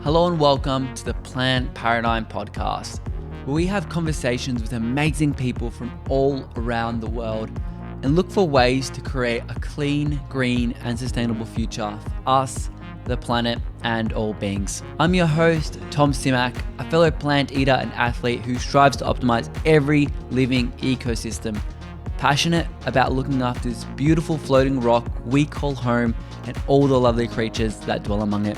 Hello and welcome to the Plant Paradigm Podcast, where we have conversations with amazing people from all around the world and look for ways to create a clean, green and sustainable future for us, the planet and all beings. I'm your host, Tom Simak, a fellow plant eater and athlete who strives to optimize every living ecosystem, passionate about looking after this beautiful floating rock we call home and all the lovely creatures that dwell among it.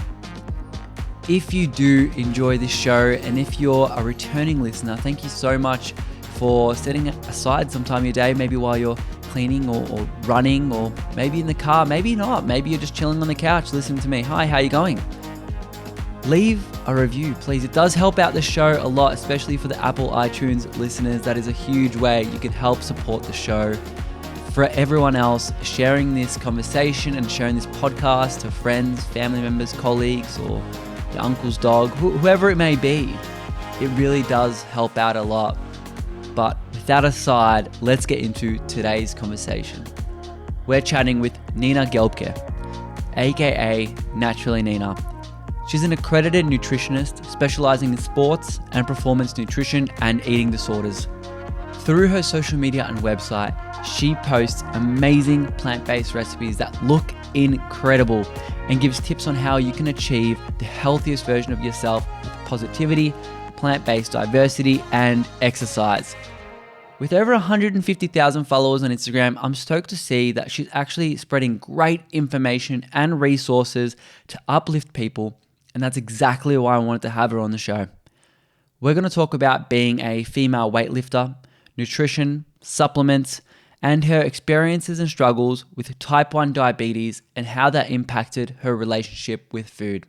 If you do enjoy this show and if you're a returning listener, thank you so much for setting aside some time in your day, maybe while you're cleaning or running or maybe in the car, maybe not. Maybe you're just chilling on the couch listening to me. Hi, how you going? Leave a review, please. It does help out the show a lot, especially for the Apple iTunes listeners. That is a huge way you can help support the show. For everyone else, sharing this conversation and sharing this podcast to friends, family members, colleagues, or your uncle's dog, whoever it may be, it really does help out a lot. But with that aside, let's get into today's conversation. We're chatting with Nina Gelbke, AKA Naturally Nina. She's an accredited nutritionist specializing in sports and performance nutrition and eating disorders. Through her social media and website, she posts amazing plant-based recipes that look incredible and gives tips on how you can achieve the healthiest version of yourself with positivity, plant-based diversity, and exercise. With over 150,000 followers on Instagram, I'm stoked to see that she's actually spreading great information and resources to uplift people, and that's exactly why I wanted to have her on the show. We're going to talk about being a female weightlifter, nutrition, supplements, and her experiences and struggles with type 1 diabetes and how that impacted her relationship with food.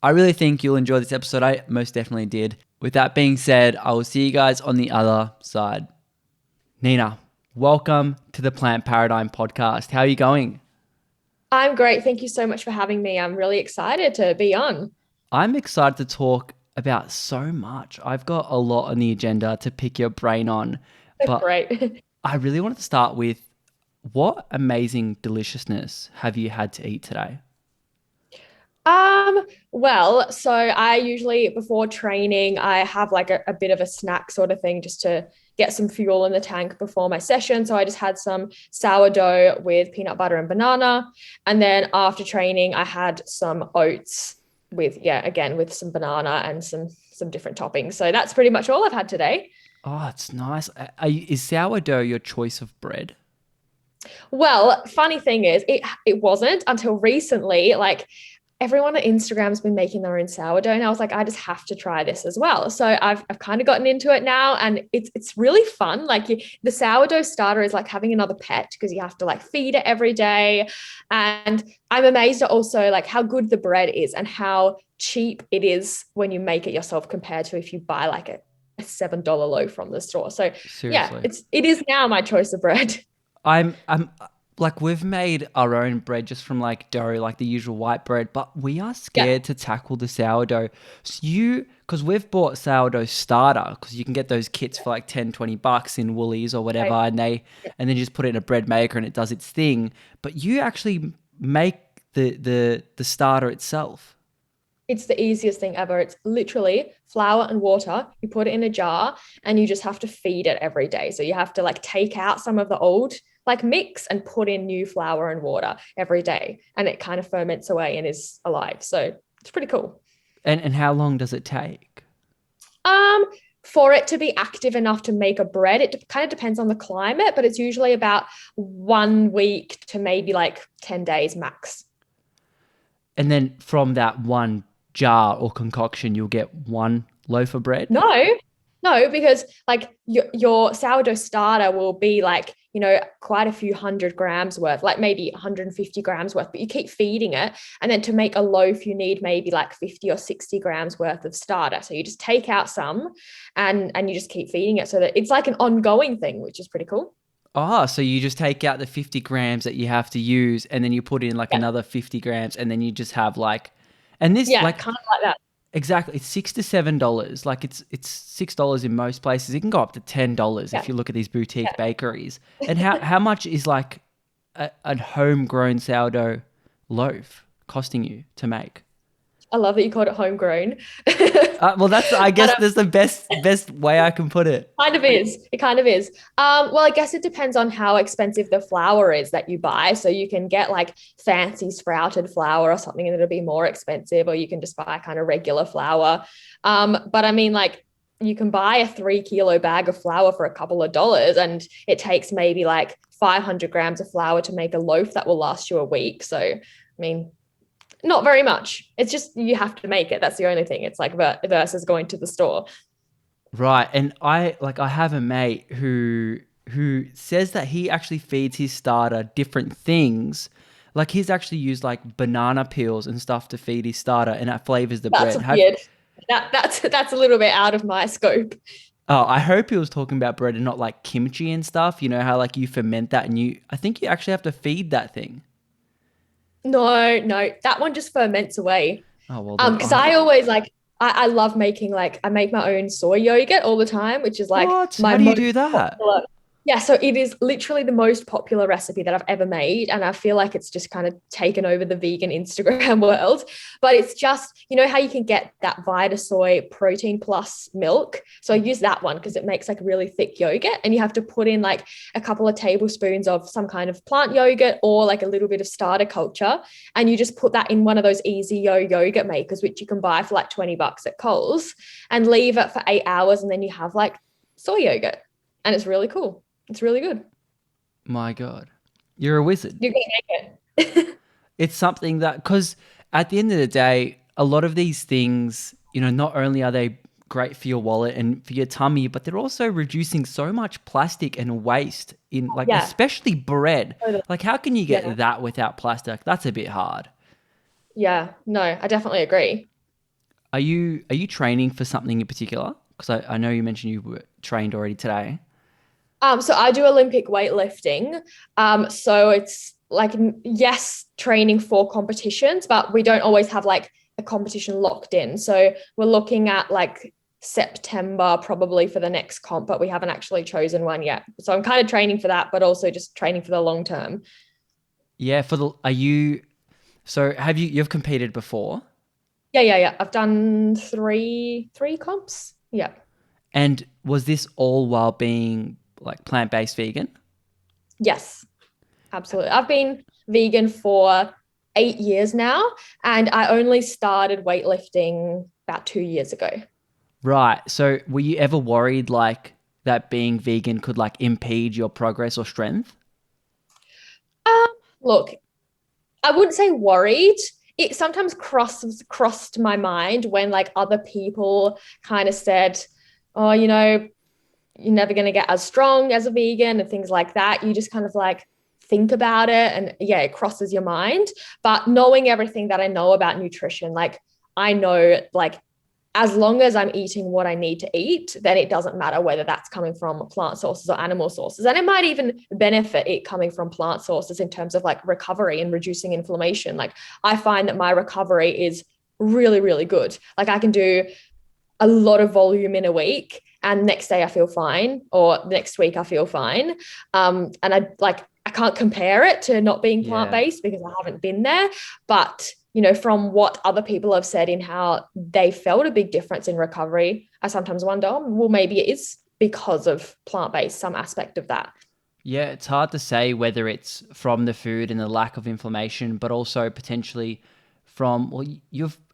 I really think you'll enjoy this episode. I most definitely did. With that being said, I will see you guys on the other side. Nina, welcome to the Plant Paradigm Podcast. How are you going? I'm great. Thank you so much for having me. I'm really excited to be on. I'm excited to talk about so much. I've got a lot on the agenda to pick your brain on, but Great. I really wanted to start with, what amazing deliciousness have you had to eat today? So I usually before training, I have like a bit of a snack sort of thing just to get some fuel in the tank before my session. So I just had some sourdough with peanut butter and banana. And then after training, I had some oats with, again, with some banana and some different toppings. So that's pretty much all I've had today. Oh, it's nice. Is sourdough your choice of bread? Well, funny thing is, it wasn't until recently. Like everyone on Instagram's been making their own sourdough, and I was like, I just have to try this as well. So I've kind of gotten into it now, and it's really fun. Like the sourdough starter is like having another pet because you have to like feed it every day, and I'm amazed at also like how good the bread is and how cheap it is when you make it yourself compared to if you buy like a $7 loaf from the store. So yeah, Seriously. it is now my choice of bread. I'm like, we've made our own bread just from like dough, like the usual white bread, but we are Yeah. scared to tackle the sourdough. So because we've bought sourdough starter, because you can get those kits for like 10, $20 in Woolies or whatever, Right. and then you just put it in a bread maker and it does its thing. But you actually make the starter itself. It's the easiest thing ever. It's literally flour and water. You put it in a jar and you just have to feed it every day. So you have to like take out some of the old like mix and put in new flour and water every day. And it kind of ferments away and is alive. So it's pretty cool. And how long does it take? Um, for it to be active enough to make a bread, it kind of depends on the climate, but it's usually about 1 week to maybe like 10 days max. And then from that one jar or concoction, you'll get one loaf of bread? No, no, because like your sourdough starter will be like, quite a few 100 grams worth, like maybe 150 grams worth, but you keep feeding it. And then to make a loaf, you need maybe like 50 or 60 grams worth of starter. So you just take out some and you just keep feeding it so that it's like an ongoing thing, which is pretty cool. Oh, so you just take out the 50 grams that you have to use and then you put in like Yeah. another 50 grams and then you just have like, and this Yeah, like, kind of like that. exactly, it's $6 to $7. Like it's $6 in most places. It can go up to $10 Yeah. if you look at these boutique Yeah. bakeries. And how much is like a homegrown sourdough loaf costing you to make? I love that you called it homegrown. Well, that's, I But guess that's the best way I can put it. kind of is. It kind of is. Well, I guess it depends on how expensive the flour is that you buy. So you can get like fancy sprouted flour or something and it'll be more expensive, or you can just buy kind of regular flour. But I mean, like you can buy a 3 kilo bag of flour for a couple of dollars, and it takes maybe like 500 grams of flour to make a loaf that will last you a week. So, I mean, not very much. It's just you have to make it. That's the only thing. It's like versus going to the store. Right. And I have a mate who says that he actually feeds his starter different things. Like he's actually used like banana peels and stuff to feed his starter, and that flavors the That's bread. weird. That's a little bit out of my scope. Oh, I hope he was talking about bread and not like kimchi and stuff. You know how like you ferment that and I think you actually have to feed that thing. No, no, that one just ferments away. Oh, well then Because I always like I love making like I make my own soy yogurt all the time, which is like what? my How do you most do that? popular. Yeah, so it is literally the most popular recipe that I've ever made. And I feel like it's just kind of taken over the vegan Instagram world. But it's just, you know how you can get that Vita Soy protein plus milk. So I use that one because it makes like really thick yogurt. And you have to put in like a couple of tablespoons of some kind of plant yogurt or like a little bit of starter culture. And you just put that in one of those easy yogurt makers, which you can buy for like $20 at Coles, and leave it for 8 hours. And then you have like soy yogurt. And it's really cool. It's really good. My God, you're a wizard. You're gonna make it. It's something that, because at the end of the day, a lot of these things, not only are they great for your wallet and for your tummy, but they're also reducing so much plastic and waste in like, Yeah. especially bread. Totally. Like, how can you get Yeah. that without plastic? That's a bit hard. Yeah. No, I definitely agree. Are you training for something in particular? Because I know you mentioned you were trained already today. So I do Olympic weightlifting. So it's like, yes, training for competitions, but we don't always have like a competition locked in. So we're looking at like September probably for the next comp, but we haven't actually chosen one yet. So I'm kind of training for that, but also just training for the long term. Yeah, so you've competed before? Yeah. I've done three comps. Yeah. And was this all while being like plant-based vegan? Yes, absolutely. I've been vegan for 8 years now, and I only started weightlifting about 2 years ago. Right. So were you ever worried like that being vegan could like impede your progress or strength? Um, Look, I wouldn't say worried. It sometimes crossed my mind when like other people kind of said, "Oh, you're never going to get as strong as a vegan," and things like that. You just kind of like think about it, and yeah, it crosses your mind. But knowing everything that I know about nutrition, like I know like as long as I'm eating what I need to eat, then it doesn't matter whether that's coming from plant sources or animal sources. And it might even benefit it coming from plant sources in terms of like recovery and reducing inflammation. Like I find that my recovery is really, really good. Like I can do a lot of volume in a week, and next day I feel fine, or next week I feel fine. And I can't compare it to not being Yeah. plant-based because I haven't been there. But from what other people have said in how they felt a big difference in recovery, I sometimes wonder, oh, well, maybe it is because of plant-based, some aspect of that. Yeah, it's hard to say whether it's from the food and the lack of inflammation, but also potentially from, well,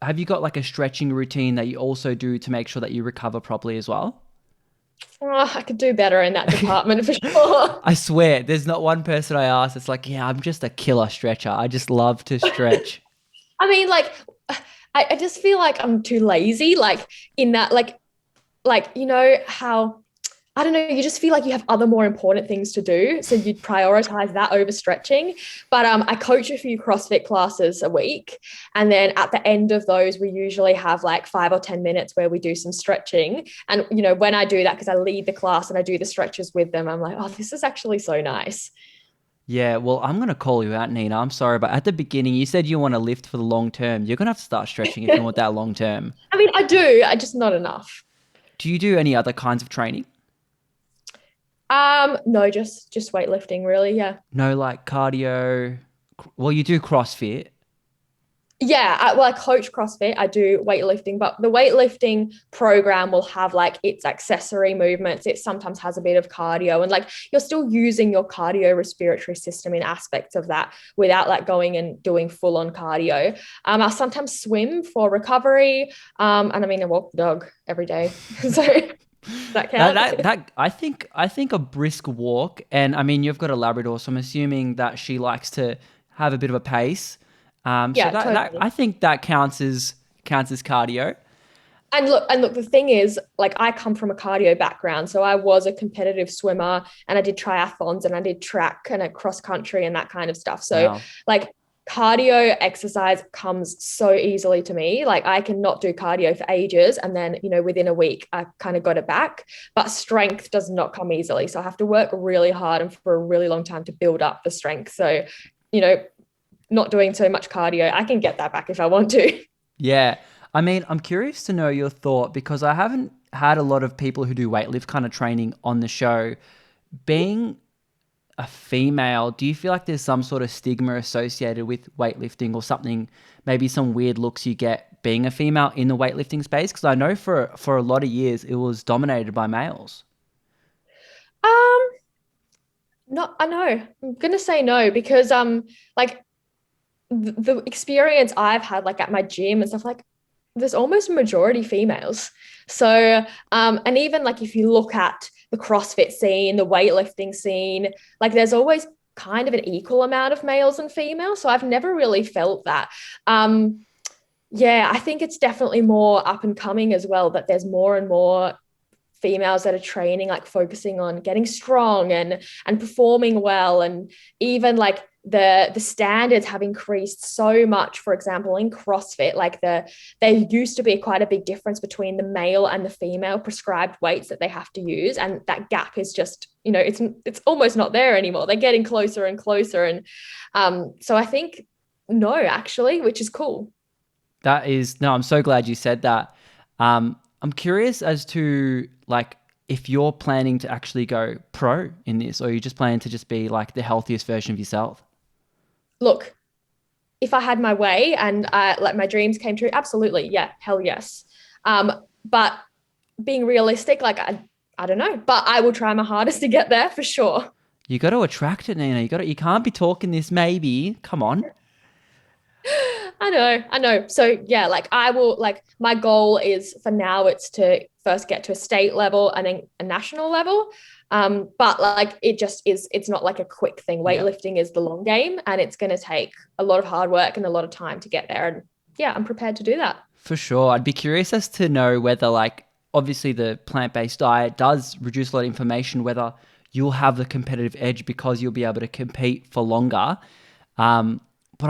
have you got like a stretching routine that you also do to make sure that you recover properly as well? Oh, I could do better in that department for sure. I swear, there's not one person I ask that's like, yeah, I'm just a killer stretcher. I just love to stretch. I mean, like, I just feel like I'm too lazy, like in that, how I don't know, you just feel like you have other more important things to do. So you'd prioritize that over stretching. But I coach a few CrossFit classes a week. And then at the end of those, we usually have like 5 or 10 minutes where we do some stretching. And, when I do that, because I lead the class and I do the stretches with them, I'm like, oh, this is actually so nice. Yeah, well, I'm going to call you out, Nina. I'm sorry, but at the beginning, you said you want to lift for the long term. You're going to have to start stretching if you want that long term. I mean, I do, I just not enough. Do you do any other kinds of training? No, just weightlifting, really. Yeah. No, like cardio. Well, you do CrossFit. Yeah, I coach CrossFit. I do weightlifting, but the weightlifting program will have like its accessory movements. It sometimes has a bit of cardio, and like you're still using your cardio respiratory system in aspects of that without like going and doing full on cardio. I sometimes swim for recovery, and I mean I walk the dog every day, so that That, count. that that I think a brisk walk, and I mean you've got a Labrador, so I'm assuming that she likes to have a bit of a pace. So Yeah, that totally. I think that counts as cardio. And look, the thing is, like, I come from a cardio background, so I was a competitive swimmer, and I did triathlons, and I did track and a cross country and that kind of stuff. So, Wow. like, cardio exercise comes so easily to me. Like, I can not do cardio for ages, and then within a week, I kind of got it back. But strength does not come easily, so I have to work really hard and for a really long time to build up the strength. So, you know, not doing so much cardio, I can get that back if I want to. Yeah. I mean, I'm curious to know your thought because I haven't had a lot of people who do weightlift kind of training on the show. Being a female, do you feel like there's some sort of stigma associated with weightlifting or something, maybe some weird looks you get being a female in the weightlifting space? Because I know for a lot of years it was dominated by males. Um, Not, I know. I'm gonna say no because like the experience I've had like at my gym and stuff, like there's almost majority females. So and even like if you look at the CrossFit scene, the weightlifting scene, like there's always kind of an equal amount of males and females. So I've never really felt that. Yeah, I think it's definitely more up and coming as well, that there's more and more females that are training, like focusing on getting strong and performing well, and even like the standards have increased so much. For example, in CrossFit, like there used to be quite a big difference between the male and the female prescribed weights that they have to use, and that gap is just it's almost not there anymore. They're getting closer and closer, and so I think no, actually, which is cool. That is, no, I'm so glad you said that. I'm curious as to like if you're planning to actually go pro in this, or you just plan to just be like the healthiest version of yourself. Look, if I had my way and like my dreams came true, absolutely, yeah, hell yes. But being realistic, like I don't know, but I will try my hardest to get there for sure. You got to attract it, Nina. You can't be talking this maybe. Come on. I know. So yeah, like I will, like my goal is for now it's to first get to a state level and then a national level. But like it just is, it's not like a quick thing. Yeah. Weightlifting is the long game, and it's going to take a lot of hard work and a lot of time to get there. And yeah, I'm prepared to do that. For sure. I'd be curious as to know whether, like, obviously the plant based diet does reduce a lot of inflammation, whether you'll have the competitive edge because you'll be able to compete for longer. But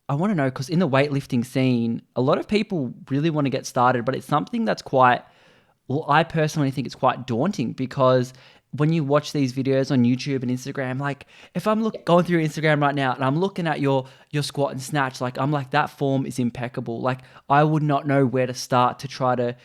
I want to know because in the weightlifting scene, a lot of people really want to get started, but it's something that's quite, well, I personally think it's quite daunting because when you watch these videos on YouTube and Instagram, like if I'm going through Instagram right now and I'm looking at your squat and snatch, like I'm like that form is impeccable. Like I would not know where to start to try to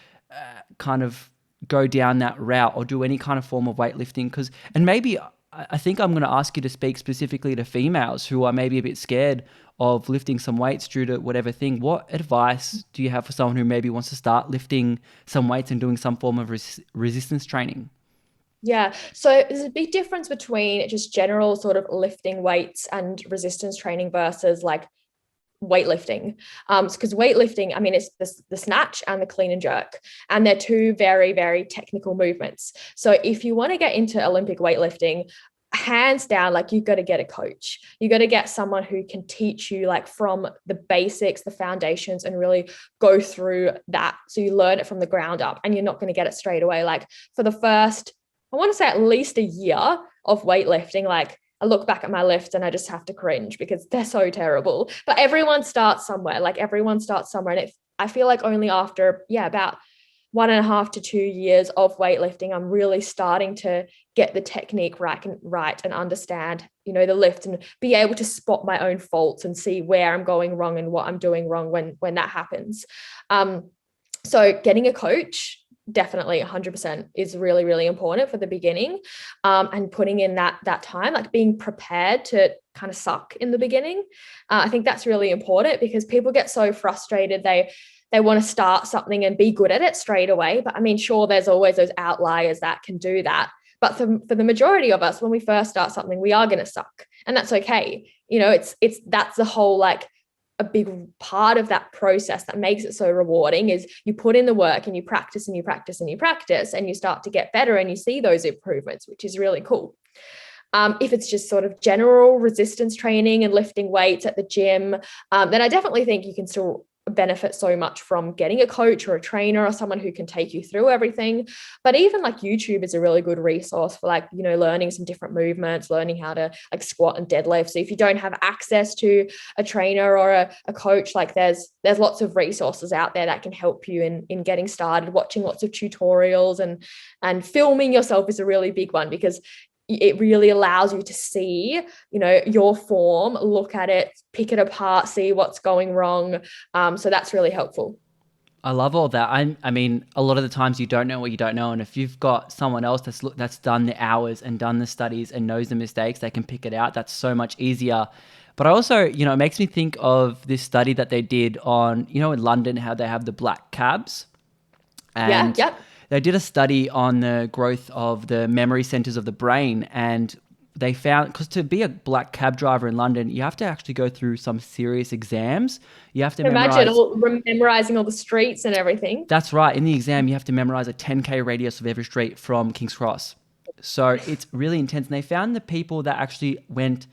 kind of go down that route or do any kind of form of weightlifting because and maybe I think I'm going to ask you to speak specifically to females who are maybe a bit scared of lifting some weights due to whatever thing. What advice do you have for someone who maybe wants to start lifting some weights and doing some form of resistance training? Yeah. So there's a big difference between just general sort of lifting weights and resistance training versus like weightlifting. Because weightlifting, I mean, it's the snatch and the clean and jerk, and they're two very, very technical movements. So if you want to get into Olympic weightlifting, hands down, like you've got to get a coach. You got to get someone who can teach you like from the basics, the foundations, and really go through that. So you learn it from the ground up, and you're not going to get it straight away. Like for the first, I want to say at least a year of weightlifting, like I look back at my lifts and I just have to cringe because they're so terrible. But everyone starts somewhere. Like everyone starts somewhere. And I feel like only after, yeah, about 1.5 to 2 years of weightlifting, I'm really starting to get the technique right and understand, the lift and be able to spot my own faults and see where I'm going wrong and what I'm doing wrong when that happens. So getting a coach, definitely 100% is really, really important for the beginning. And putting in that time, like being prepared to kind of suck in the beginning. I think that's really important because people get so frustrated. They want to start something and be good at it straight away. But I mean, sure, there's always those outliers that can do that. But for the majority of us, when we first start something, we are going to suck, and that's okay. That's the whole, like, a big part of that process that makes it so rewarding is you put in the work and you practice and you practice and you practice and you start to get better and you see those improvements, which is really cool. If it's just sort of general resistance training and lifting weights at the gym, then I definitely think you can still benefit so much from getting a coach or a trainer or someone who can take you through everything. But even like YouTube is a really good resource for, like, learning some different movements, learning how to like squat and deadlift. So if you don't have access to a trainer or a coach, like there's lots of resources out there that can help you in getting started. Watching lots of tutorials and filming yourself is a really big one, because it really allows you to see, your form, look at it, pick it apart, see what's going wrong. So that's really helpful. I love all that. I mean, a lot of the times you don't know what you don't know, and if you've got someone else that's done the hours and done the studies and knows the mistakes, they can pick it out. That's so much easier. But I also, it makes me think of this study that they did on, in London, how they have the black cabs. And yeah. they did a study on the growth of the memory centers of the brain, and they found, because to be a black cab driver in London, you have to actually go through some serious exams. You have to memorizing all the streets and everything. That's right. In the exam, you have to memorize a 10K radius of every street from King's Cross. So it's really intense. And they found the people that actually went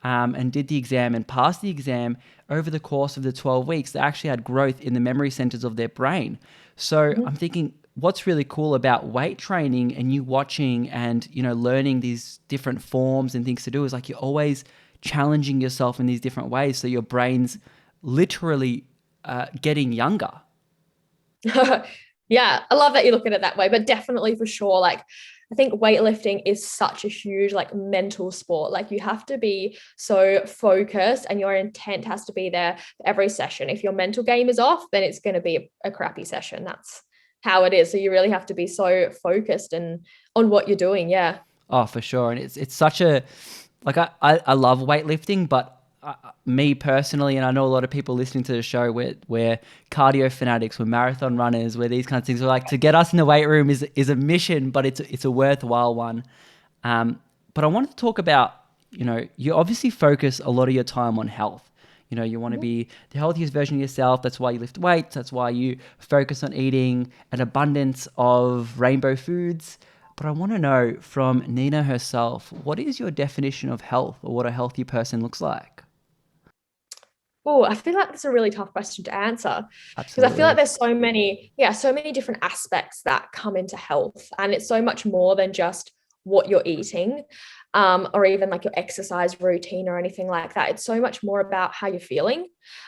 and did the exam and passed the exam over the course of the 12 weeks, they actually had growth in the memory centers of their brain. So I'm thinking, what's really cool about weight training and you watching and, learning these different forms and things to do is, like, you're always challenging yourself in these different ways. So your brain's literally getting younger. Yeah, I love that you look at it that way, but definitely for sure, like, I think weightlifting is such a huge, like, mental sport. Like, you have to be so focused and your intent has to be there for every session. If your mental game is off, then it's going to be a crappy session. That's how it is. So you really have to be so focused and on what you're doing. Yeah. Oh, for sure. And it's such a, like, I love weightlifting, but me personally, and I know a lot of people listening to the show, we're cardio fanatics, we're marathon runners, we're these kinds of things. We're like, to get us in the weight room is a mission, but it's a worthwhile one. But I wanted to talk about, you obviously focus a lot of your time on health. You want to be the healthiest version of yourself. That's why you lift weights. That's why you focus on eating an abundance of rainbow foods. But I want to know from Nina herself, what is your definition of health, or what a healthy person looks like? Oh, I feel like that's a really tough question to answer, because I Absolutely. feel like there's so many different aspects that come into health, and it's so much more than just what you're eating, or even like your exercise routine or anything like that. It's so much more about how you're feeling,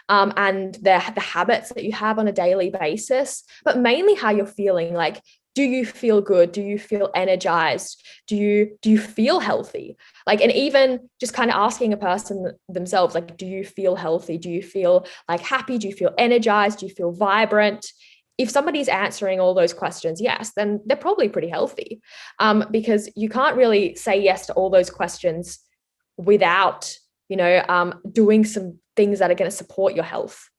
and the habits that you have on a daily basis, but mainly how you're feeling. Like, do you feel good? Do you feel energized? Do you feel healthy? Like, and even just kind of asking a person themselves, like, do you feel healthy? Do you feel like happy? Do you feel energized? Do you feel vibrant? If somebody's answering all those questions, yes, then they're probably pretty healthy, because you can't really say yes to all those questions without, doing some things that are going to support your health.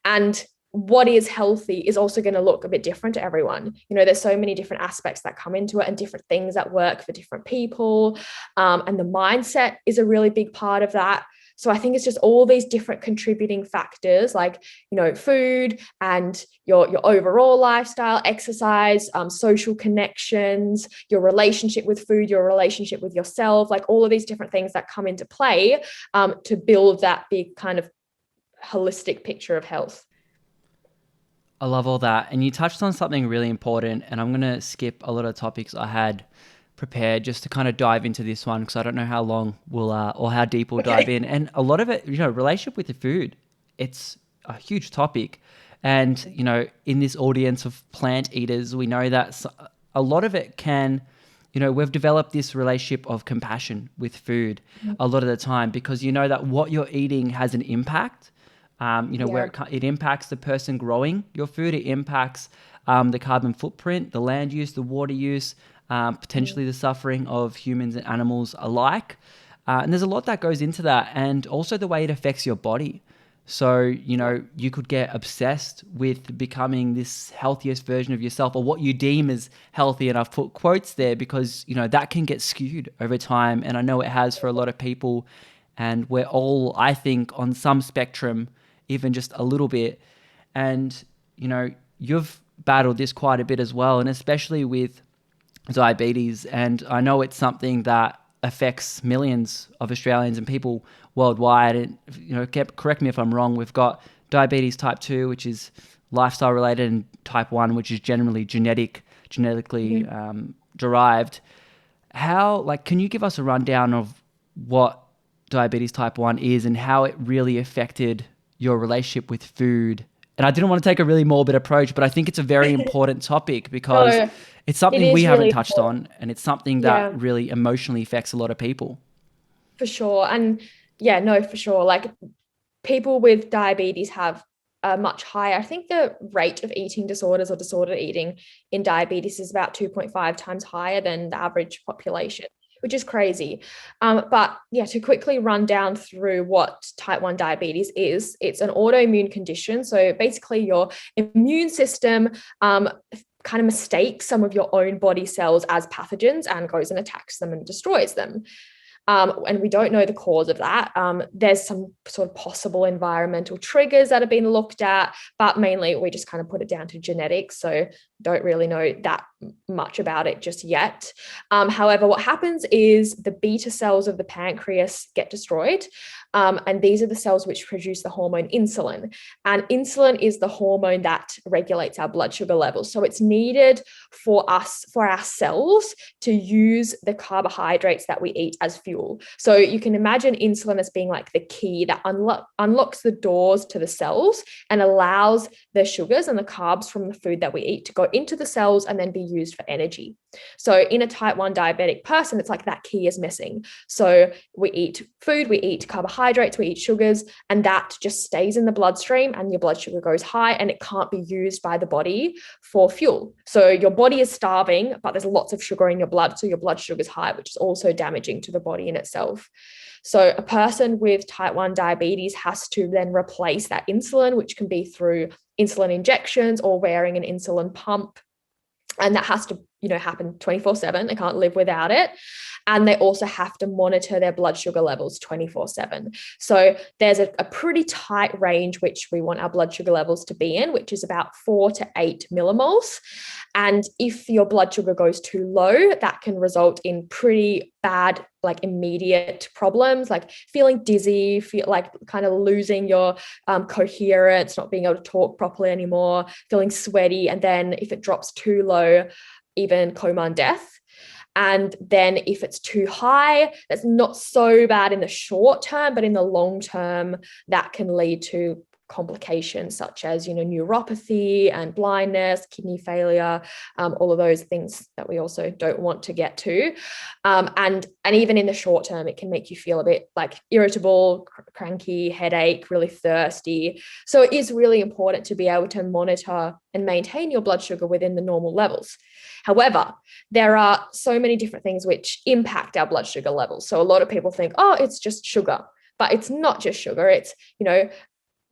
And what is healthy is also going to look a bit different to everyone. There's so many different aspects that come into it and different things that work for different people. And the mindset is a really big part of that. So I think it's just all these different contributing factors, like, food and your overall lifestyle, exercise, social connections, your relationship with food, your relationship with yourself, like all of these different things that come into play to build that big kind of holistic picture of health. I love all that. And you touched on something really important, and I'm going to skip a lot of topics I had prepared just to kind of dive into this one, because I don't know how long we'll or how deep we'll dive in. And a lot of it, relationship with the food, it's a huge topic. And, in this audience of plant eaters, we know that a lot of it can, we've developed this relationship of compassion with food a lot of the time, because you know that what you're eating has an impact. Where it impacts the person growing your food, it impacts the carbon footprint, the land use, the water use, potentially the suffering of humans and animals alike. And there's a lot that goes into that, and also the way it affects your body. So, you could get obsessed with becoming this healthiest version of yourself, or what you deem as healthy. And I've put quotes there because, that can get skewed over time. And I know it has for a lot of people. And we're all, I think, on some spectrum, even just a little bit. And, you've battled this quite a bit as well, and especially with diabetes. And I know it's something that affects millions of Australians and people worldwide. And, correct me if I'm wrong, we've got diabetes type 2, which is lifestyle related, and type 1, which is generally genetically derived. Can you give us a rundown of what diabetes type 1 is and how it really affected your relationship with food? And I didn't want to take a really morbid approach, but I think it's a very important topic because it's something we haven't touched on, and it's something that really emotionally affects a lot of people. For sure. And for sure. Like, people with diabetes have a much higher, I think the rate of eating disorders or disordered eating in diabetes is about 2.5 times higher than the average population, which is crazy. But to quickly run down through what type 1 diabetes is, it's an autoimmune condition. So basically your immune system kind of mistakes some of your own body cells as pathogens and goes and attacks them and destroys them. And we don't know the cause of that. There's some sort of possible environmental triggers that have been looked at, but mainly we just kind of put it down to genetics. So don't really know that much about it just yet. However, what happens is the beta cells of the pancreas get destroyed. And these are the cells which produce the hormone insulin. And insulin is the hormone that regulates our blood sugar levels. So it's needed for our cells to use the carbohydrates that we eat as fuel. So you can imagine insulin as being like the key that unlocks the doors to the cells and allows the sugars and the carbs from the food that we eat to go into the cells and then be used for energy. So in a type 1 diabetic person, it's like that key is missing. So we eat food, we eat carbohydrates, we eat sugars, and that just stays in the bloodstream and your blood sugar goes high and it can't be used by the body for fuel. So your body is starving, but there's lots of sugar in your blood. So your blood sugar is high, which is also damaging to the body in itself. So a person with type 1 diabetes has to then replace that insulin, which can be through insulin injections or wearing an insulin pump. And that has to, happen 24/7. They can't live without it. And they also have to monitor their blood sugar levels 24/7. So there's a pretty tight range which we want our blood sugar levels to be in, which is about 4 to 8 millimoles. And if your blood sugar goes too low, that can result in pretty bad, like immediate problems, like feeling dizzy, feel like kind of losing your coherence, not being able to talk properly anymore, feeling sweaty. And then if it drops too low, even coma and death. And then if it's too high, that's not so bad in the short term, but in the long term, that can lead to complications such as, neuropathy and blindness, kidney failure, all of those things that we also don't want to get to. And even in the short term, it can make you feel a bit like irritable, cranky, headache, really thirsty. So it is really important to be able to monitor and maintain your blood sugar within the normal levels. However, there are so many different things which impact our blood sugar levels. So a lot of people think, oh, it's just sugar, but it's not just sugar. It's,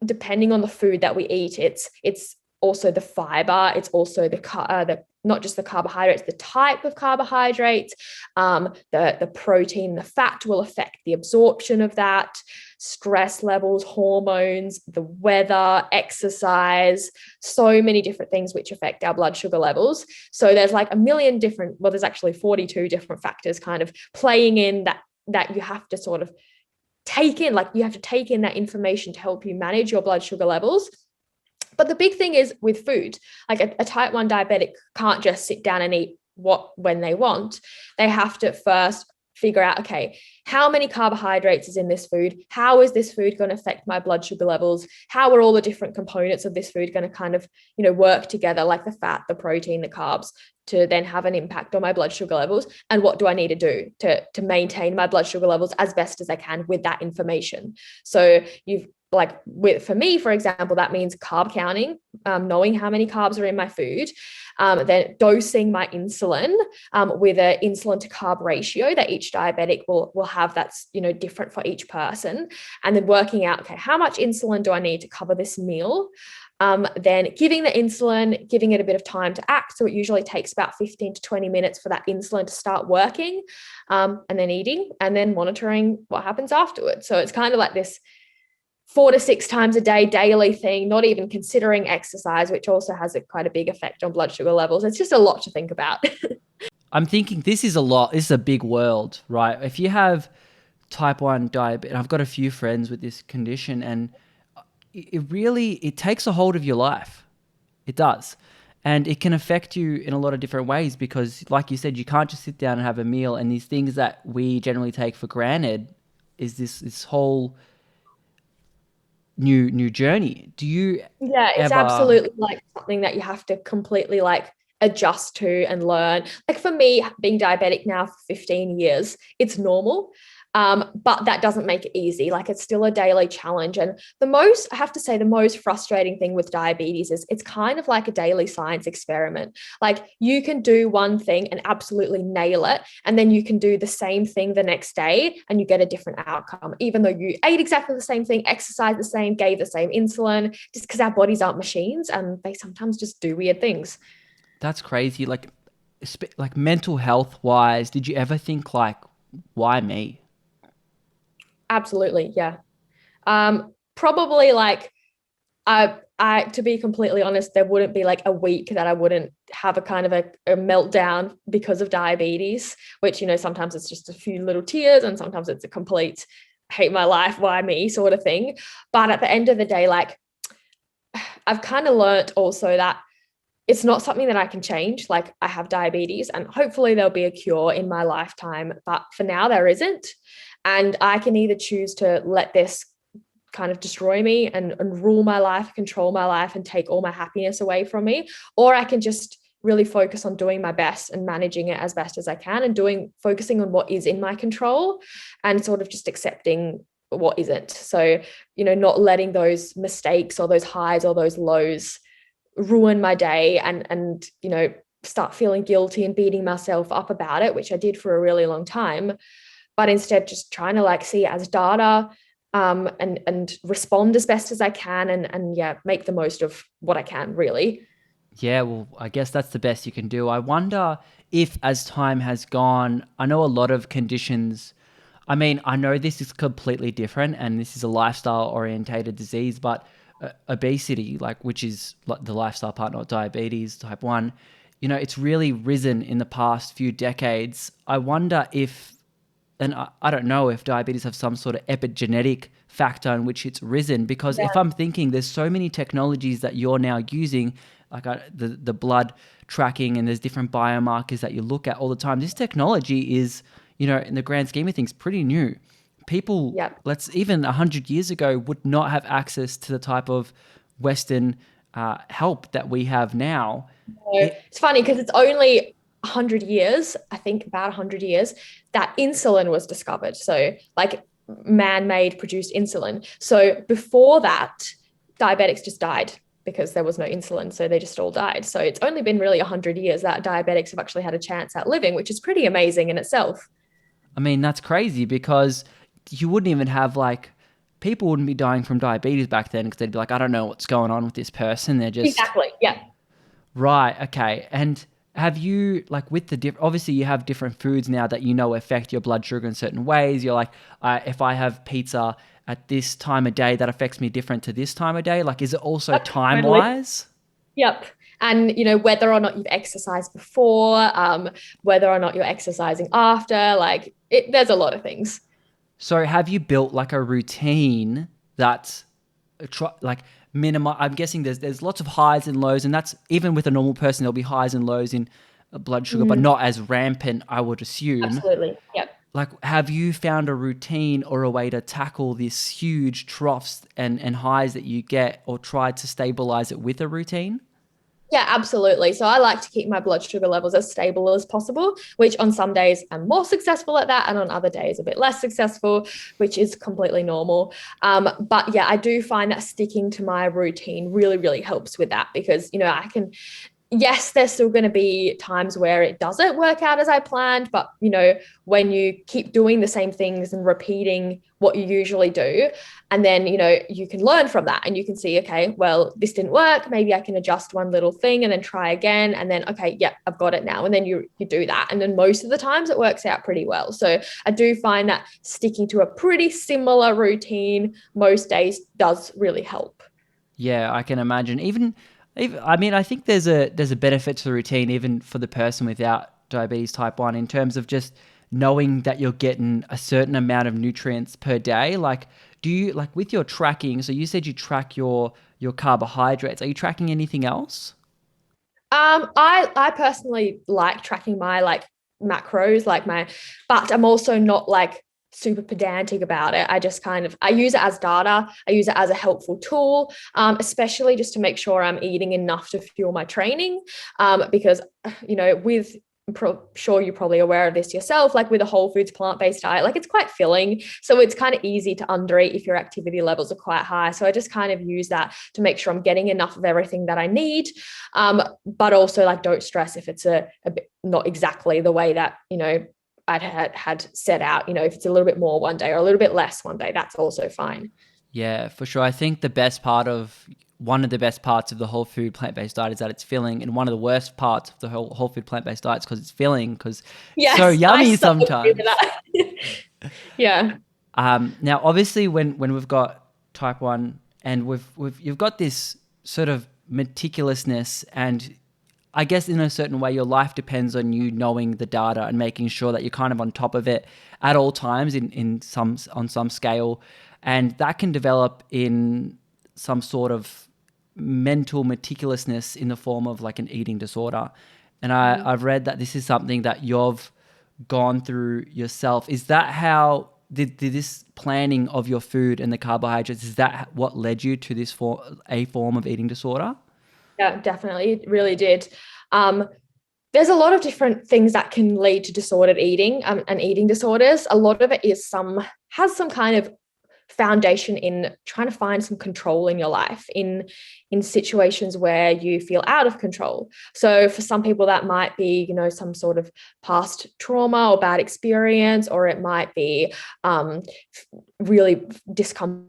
depending on the food that we eat, it's also the fiber, it's also the not just the carbohydrates, the type of carbohydrates, the protein, the fat will affect the absorption of that, stress levels, hormones, the weather, exercise, so many different things which affect our blood sugar levels. So there's like there's actually 42 different factors kind of playing in that you have to sort of take in, like you have to take in that information to help you manage your blood sugar levels. But the big thing is with food, like a type 1 diabetic can't just sit down and eat when they want. They have to first figure out, okay, how many carbohydrates is in this food? How is this food going to affect my blood sugar levels? How are all the different components of this food going to kind of, work together, like the fat, the protein, the carbs, to then have an impact on my blood sugar levels? And what do I need to do to maintain my blood sugar levels as best as I can with that information? So you've for me, for example, that means carb counting, knowing how many carbs are in my food, then dosing my insulin with an insulin to carb ratio that each diabetic will have, that's different for each person, and then working out, okay, how much insulin do I need to cover this meal? Then giving the insulin, giving it a bit of time to act. So it usually takes about 15 to 20 minutes for that insulin to start working, and then eating, and then monitoring what happens afterwards. So it's kind of like this 4 to 6 times a day daily thing, not even considering exercise, which also has quite a big effect on blood sugar levels. It's just a lot to think about. I'm thinking this is a lot. This is a big world, right? If you have type 1 diabetes, I've got a few friends with this condition, and it takes a hold of your life. It does. And it can affect you in a lot of different ways because, like you said, you can't just sit down and have a meal. And these things that we generally take for granted is this whole new journey. Do you Yeah, it's ever? absolutely like something that you have to completely like adjust to and learn. Like for me, being diabetic now for 15 years, it's normal. But that doesn't make it easy. Like it's still a daily challenge. And I have to say, the most frustrating thing with diabetes is it's kind of like a daily science experiment. Like you can do one thing and absolutely nail it. And then you can do the same thing the next day and you get a different outcome, even though you ate exactly the same thing, exercised the same, gave the same insulin, just because our bodies aren't machines and they sometimes just do weird things. That's crazy. Like mental health wise, did you ever think like, why me? Absolutely. Yeah. Probably like I to be completely honest, there wouldn't be like a week that I wouldn't have a kind of a meltdown because of diabetes, which, sometimes it's just a few little tears and sometimes it's a complete hate my life, why me sort of thing. But at the end of the day, like I've kind of learnt also that it's not something that I can change. Like I have diabetes and hopefully there'll be a cure in my lifetime, but for now there isn't. And I can either choose to let this kind of destroy me and rule my life, control my life, and take all my happiness away from me. Or I can just really focus on doing my best and managing it as best as I can and focusing on what is in my control and sort of just accepting what isn't. So, not letting those mistakes or those highs or those lows ruin my day and start feeling guilty and beating myself up about it, which I did for a really long time, but instead just trying to like see it as data, and respond as best as I can and yeah, make the most of what I can really. Yeah, well, I guess that's the best you can do. I wonder if, as time has gone, I know a lot of conditions. I mean, I know this is completely different and this is a lifestyle orientated disease, but obesity, like which is like the lifestyle part, not diabetes, type 1, it's really risen in the past few decades. I wonder if, and I don't know if diabetes have some sort of epigenetic factor in which it's risen, because if Yeah. I'm thinking there's so many technologies that you're now using, like the blood tracking, and there's different biomarkers that you look at all the time. This technology is, in the grand scheme of things, pretty new. People, Yeah. let's even 100 years ago, would not have access to the type of Western help that we have now. So It, it's funny because it's only 100 years, I think about 100 years, that insulin was discovered. So like man-made produced insulin. So before that, diabetics just died because there was no insulin. So they just all died. So it's only been really 100 years that diabetics have actually had a chance at living, which is pretty amazing in itself. I mean, that's crazy because you wouldn't even have like, people wouldn't be dying from diabetes back then because they'd be like, I don't know what's going on with this person. They're just, Exactly. Yeah. right, okay. And have you, like, with obviously you have different foods now that affect your blood sugar in certain ways. You're like, if I have pizza at this time of day, that affects me different to this time of day. Like, is it also Yep, time totally. wise? Yep. And whether or not you've exercised before, whether or not you're exercising after, there's a lot of things. So have you built like a routine that's like minimize? I'm guessing there's lots of highs and lows, and that's even with a normal person, there'll be highs and lows in blood sugar, but Mm, not as rampant, I would assume. absolutely. Yep. Like, have you found a routine or a way to tackle this huge troughs and highs that you get, or try to stabilize it with a routine? Yeah, absolutely. So I like to keep my blood sugar levels as stable as possible, which on some days I'm more successful at that, and on other days a bit less successful, which is completely normal. But yeah, I do find that sticking to my routine really, really helps with that because, I can, yes, there's still going to be times where it doesn't work out as I planned, but when you keep doing the same things and repeating what you usually do, and then you can learn from that and you can see, okay, well, this didn't work. Maybe I can adjust one little thing and then try again, and then okay, yeah, I've got it now. And then you do that, and then most of the times it works out pretty well. So I do find that sticking to a pretty similar routine most days does really help. Yeah, I can imagine. Even I mean, I think there's a benefit to the routine even for the person without diabetes type 1 in terms of just knowing that you're getting a certain amount of nutrients per day. Like, do you like with your tracking? So you said you track your carbohydrates. Are you tracking anything else? I personally like tracking my like macros, but I'm also not like super pedantic about it. I just I use it as data. I use it as a helpful tool, especially just to make sure I'm eating enough to fuel my training. Because with sure you're probably aware of this yourself, like with a whole foods plant-based diet, like it's quite filling, so it's kind of easy to undereat if your activity levels are quite high. So I just kind of use that to make sure I'm getting enough of everything that I need, but also like don't stress if it's a bit not exactly the way that I'd had set out. If it's a little bit more one day or a little bit less one day, that's also fine. Yeah, for sure. I think one of the best parts of the whole food plant-based diet is that it's filling, and one of the worst parts of the whole food plant-based diet is because it's filling, because it's so Yes, I yummy so agree with sometimes. that. Yeah. Now, obviously, when we've got type 1 and you've got this sort of meticulousness, and I guess in a certain way, your life depends on you knowing the data and making sure that you're kind of on top of it at all times on some scale. And that can develop in some sort of mental meticulousness in the form of like an eating disorder. And I've read that this is something that you've gone through yourself. Is that how did this planning of your food and the carbohydrates, is that what led you to a form of eating disorder? Yeah, definitely. It really did. Um, there's a lot of different things that can lead to disordered eating, and eating disorders. A lot of it has some kind of foundation in trying to find some control in your life in situations where you feel out of control. So for some people that might be some sort of past trauma or bad experience, or it might be really discomfort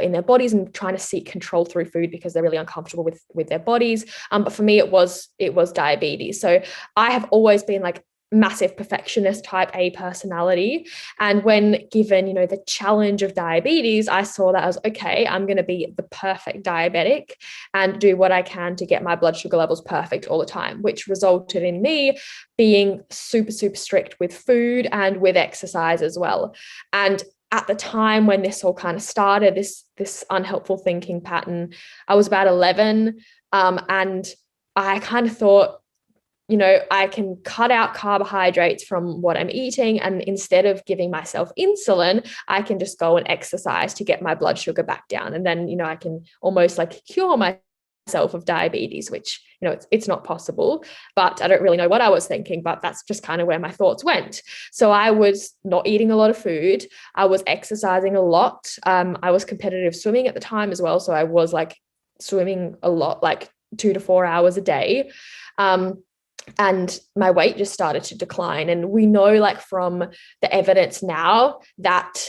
in their bodies and trying to seek control through food because they're really uncomfortable with their bodies. But for me, it was diabetes. So I have always been like massive perfectionist type A personality. And when given, the challenge of diabetes, I saw that as okay, I'm going to be the perfect diabetic and do what I can to get my blood sugar levels perfect all the time, which resulted in me being super, super strict with food and with exercise as well. And at the time when this all kind of started, this unhelpful thinking pattern, I was about 11, and I kind of thought, I can cut out carbohydrates from what I'm eating. And instead of giving myself insulin, I can just go and exercise to get my blood sugar back down. And then, I can almost like cure myself of diabetes, which, it's not possible, but I don't really know what I was thinking, but that's just kind of where my thoughts went. So I was not eating a lot of food. I was exercising a lot. I was competitive swimming at the time as well. So I was like swimming a lot, like 2 to 4 hours a day. And my weight just started to decline. And we know, like, from the evidence now, that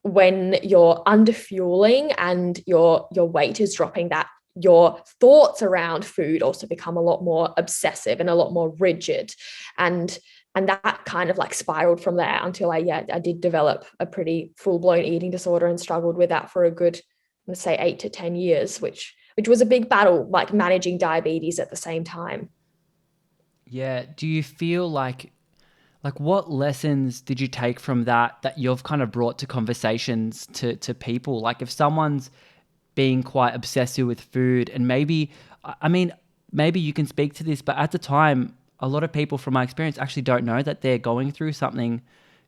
when you're under fueling and your weight is dropping, that your thoughts around food also become a lot more obsessive and a lot more rigid. And that kind of like spiraled from there until I did develop a pretty full-blown eating disorder and struggled with that for a good, let's say, 8 to 10 years, which was a big battle, like managing diabetes at the same time. Yeah. Do you feel like what lessons did you take from that you've kind of brought to conversations to people? Like if someone's being quite obsessive with food, and I mean, maybe you can speak to this, but at the time, a lot of people from my experience actually don't know that they're going through something.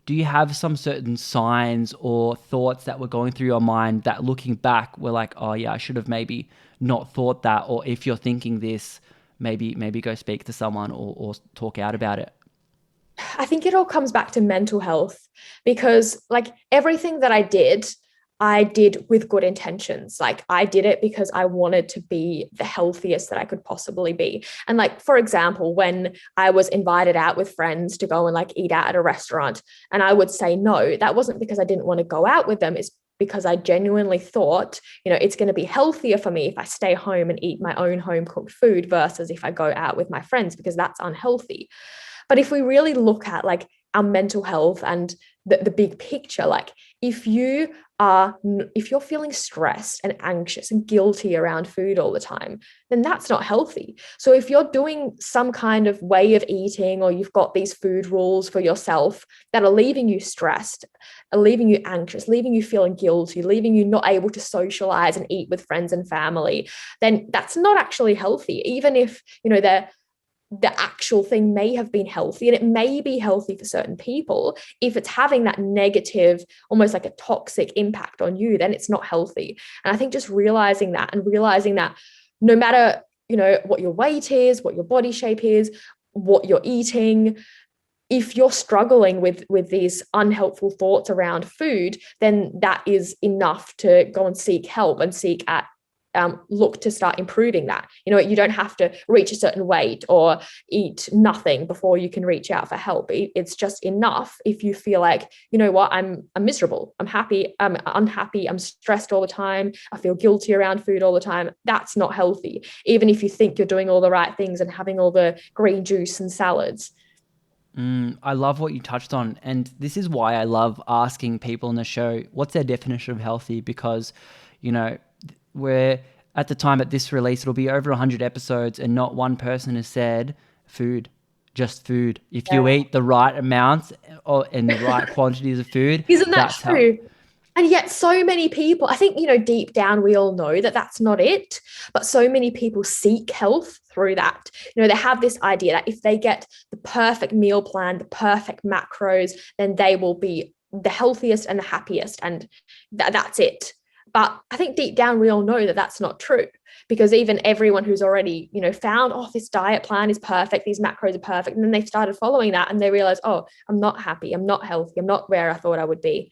Do you have some certain signs or thoughts that were going through your mind that looking back were like, oh yeah, I should have maybe not thought that, or if you're thinking this, maybe go speak to someone or talk out about it? I think it all comes back to mental health, because like everything that I did with good intentions. Like I did it because I wanted to be the healthiest that I could possibly be. And like, for example, when I was invited out with friends to go and like eat out at a restaurant and I would say no, that wasn't because I didn't want to go out with them. It's because I genuinely thought, it's going to be healthier for me if I stay home and eat my own home cooked food versus if I go out with my friends, because that's unhealthy. But if we really look at like our mental health and the big picture, like if you're feeling stressed and anxious and guilty around food all the time, then that's not healthy. So if you're doing some kind of way of eating, or you've got these food rules for yourself that are leaving you stressed, are leaving you anxious, leaving you feeling guilty, leaving you not able to socialize and eat with friends and family, then that's not actually healthy. Even if, the actual thing may have been healthy, and it may be healthy for certain people, if it's having that negative, almost like a toxic impact on you, then it's not healthy. And I think just realizing that, and realizing that no matter, what your weight is, what your body shape is, what you're eating, if you're struggling with these unhelpful thoughts around food, then that is enough to go and seek help and look to start improving that. You don't have to reach a certain weight or eat nothing before you can reach out for help. It's just enough if you feel like, what, I'm miserable, I'm happy, I'm unhappy, I'm stressed all the time, I feel guilty around food all the time. That's not healthy, even if you think you're doing all the right things and having all the green juice and salads. I love what you touched on. And this is why I love asking people on the show, what's their definition of healthy? Because, we're at the time at this release, it'll be over 100 episodes and not one person has said food, just food. If you eat the right amounts and the right quantities of food, Isn't that that's true? And yet so many people, I think, deep down, we all know that that's not it, but so many people seek health through that. They have this idea that if they get the perfect meal plan, the perfect macros, then they will be the healthiest and the happiest. And that's it. But I think deep down, we all know that that's not true, because even everyone who's already, found, this diet plan is perfect, these macros are perfect, and then they've started following that and they realize, I'm not happy, I'm not healthy, I'm not where I thought I would be.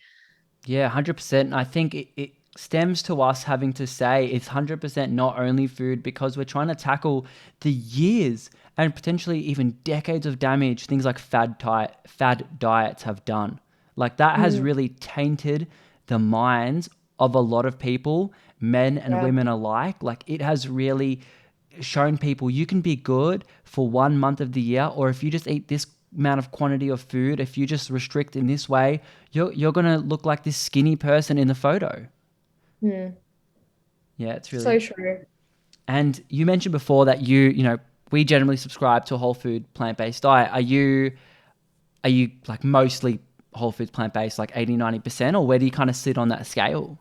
Yeah, 100%. And I think it stems to us having to say it's 100% not only food, because we're trying to tackle the years and potentially even decades of damage things like fad diets have done. Like that has really tainted the minds of a lot of people, men and women alike. Like it has really shown people you can be good for 1 month of the year, or if you just eat this amount of quantity of food, if you just restrict in this way, you're going to look like this skinny person in the photo. Yeah, it's really so true. And you mentioned before that we generally subscribe to a whole food plant-based diet. Are you like mostly whole foods plant-based, like 80-90%, or where do you kind of sit on that scale?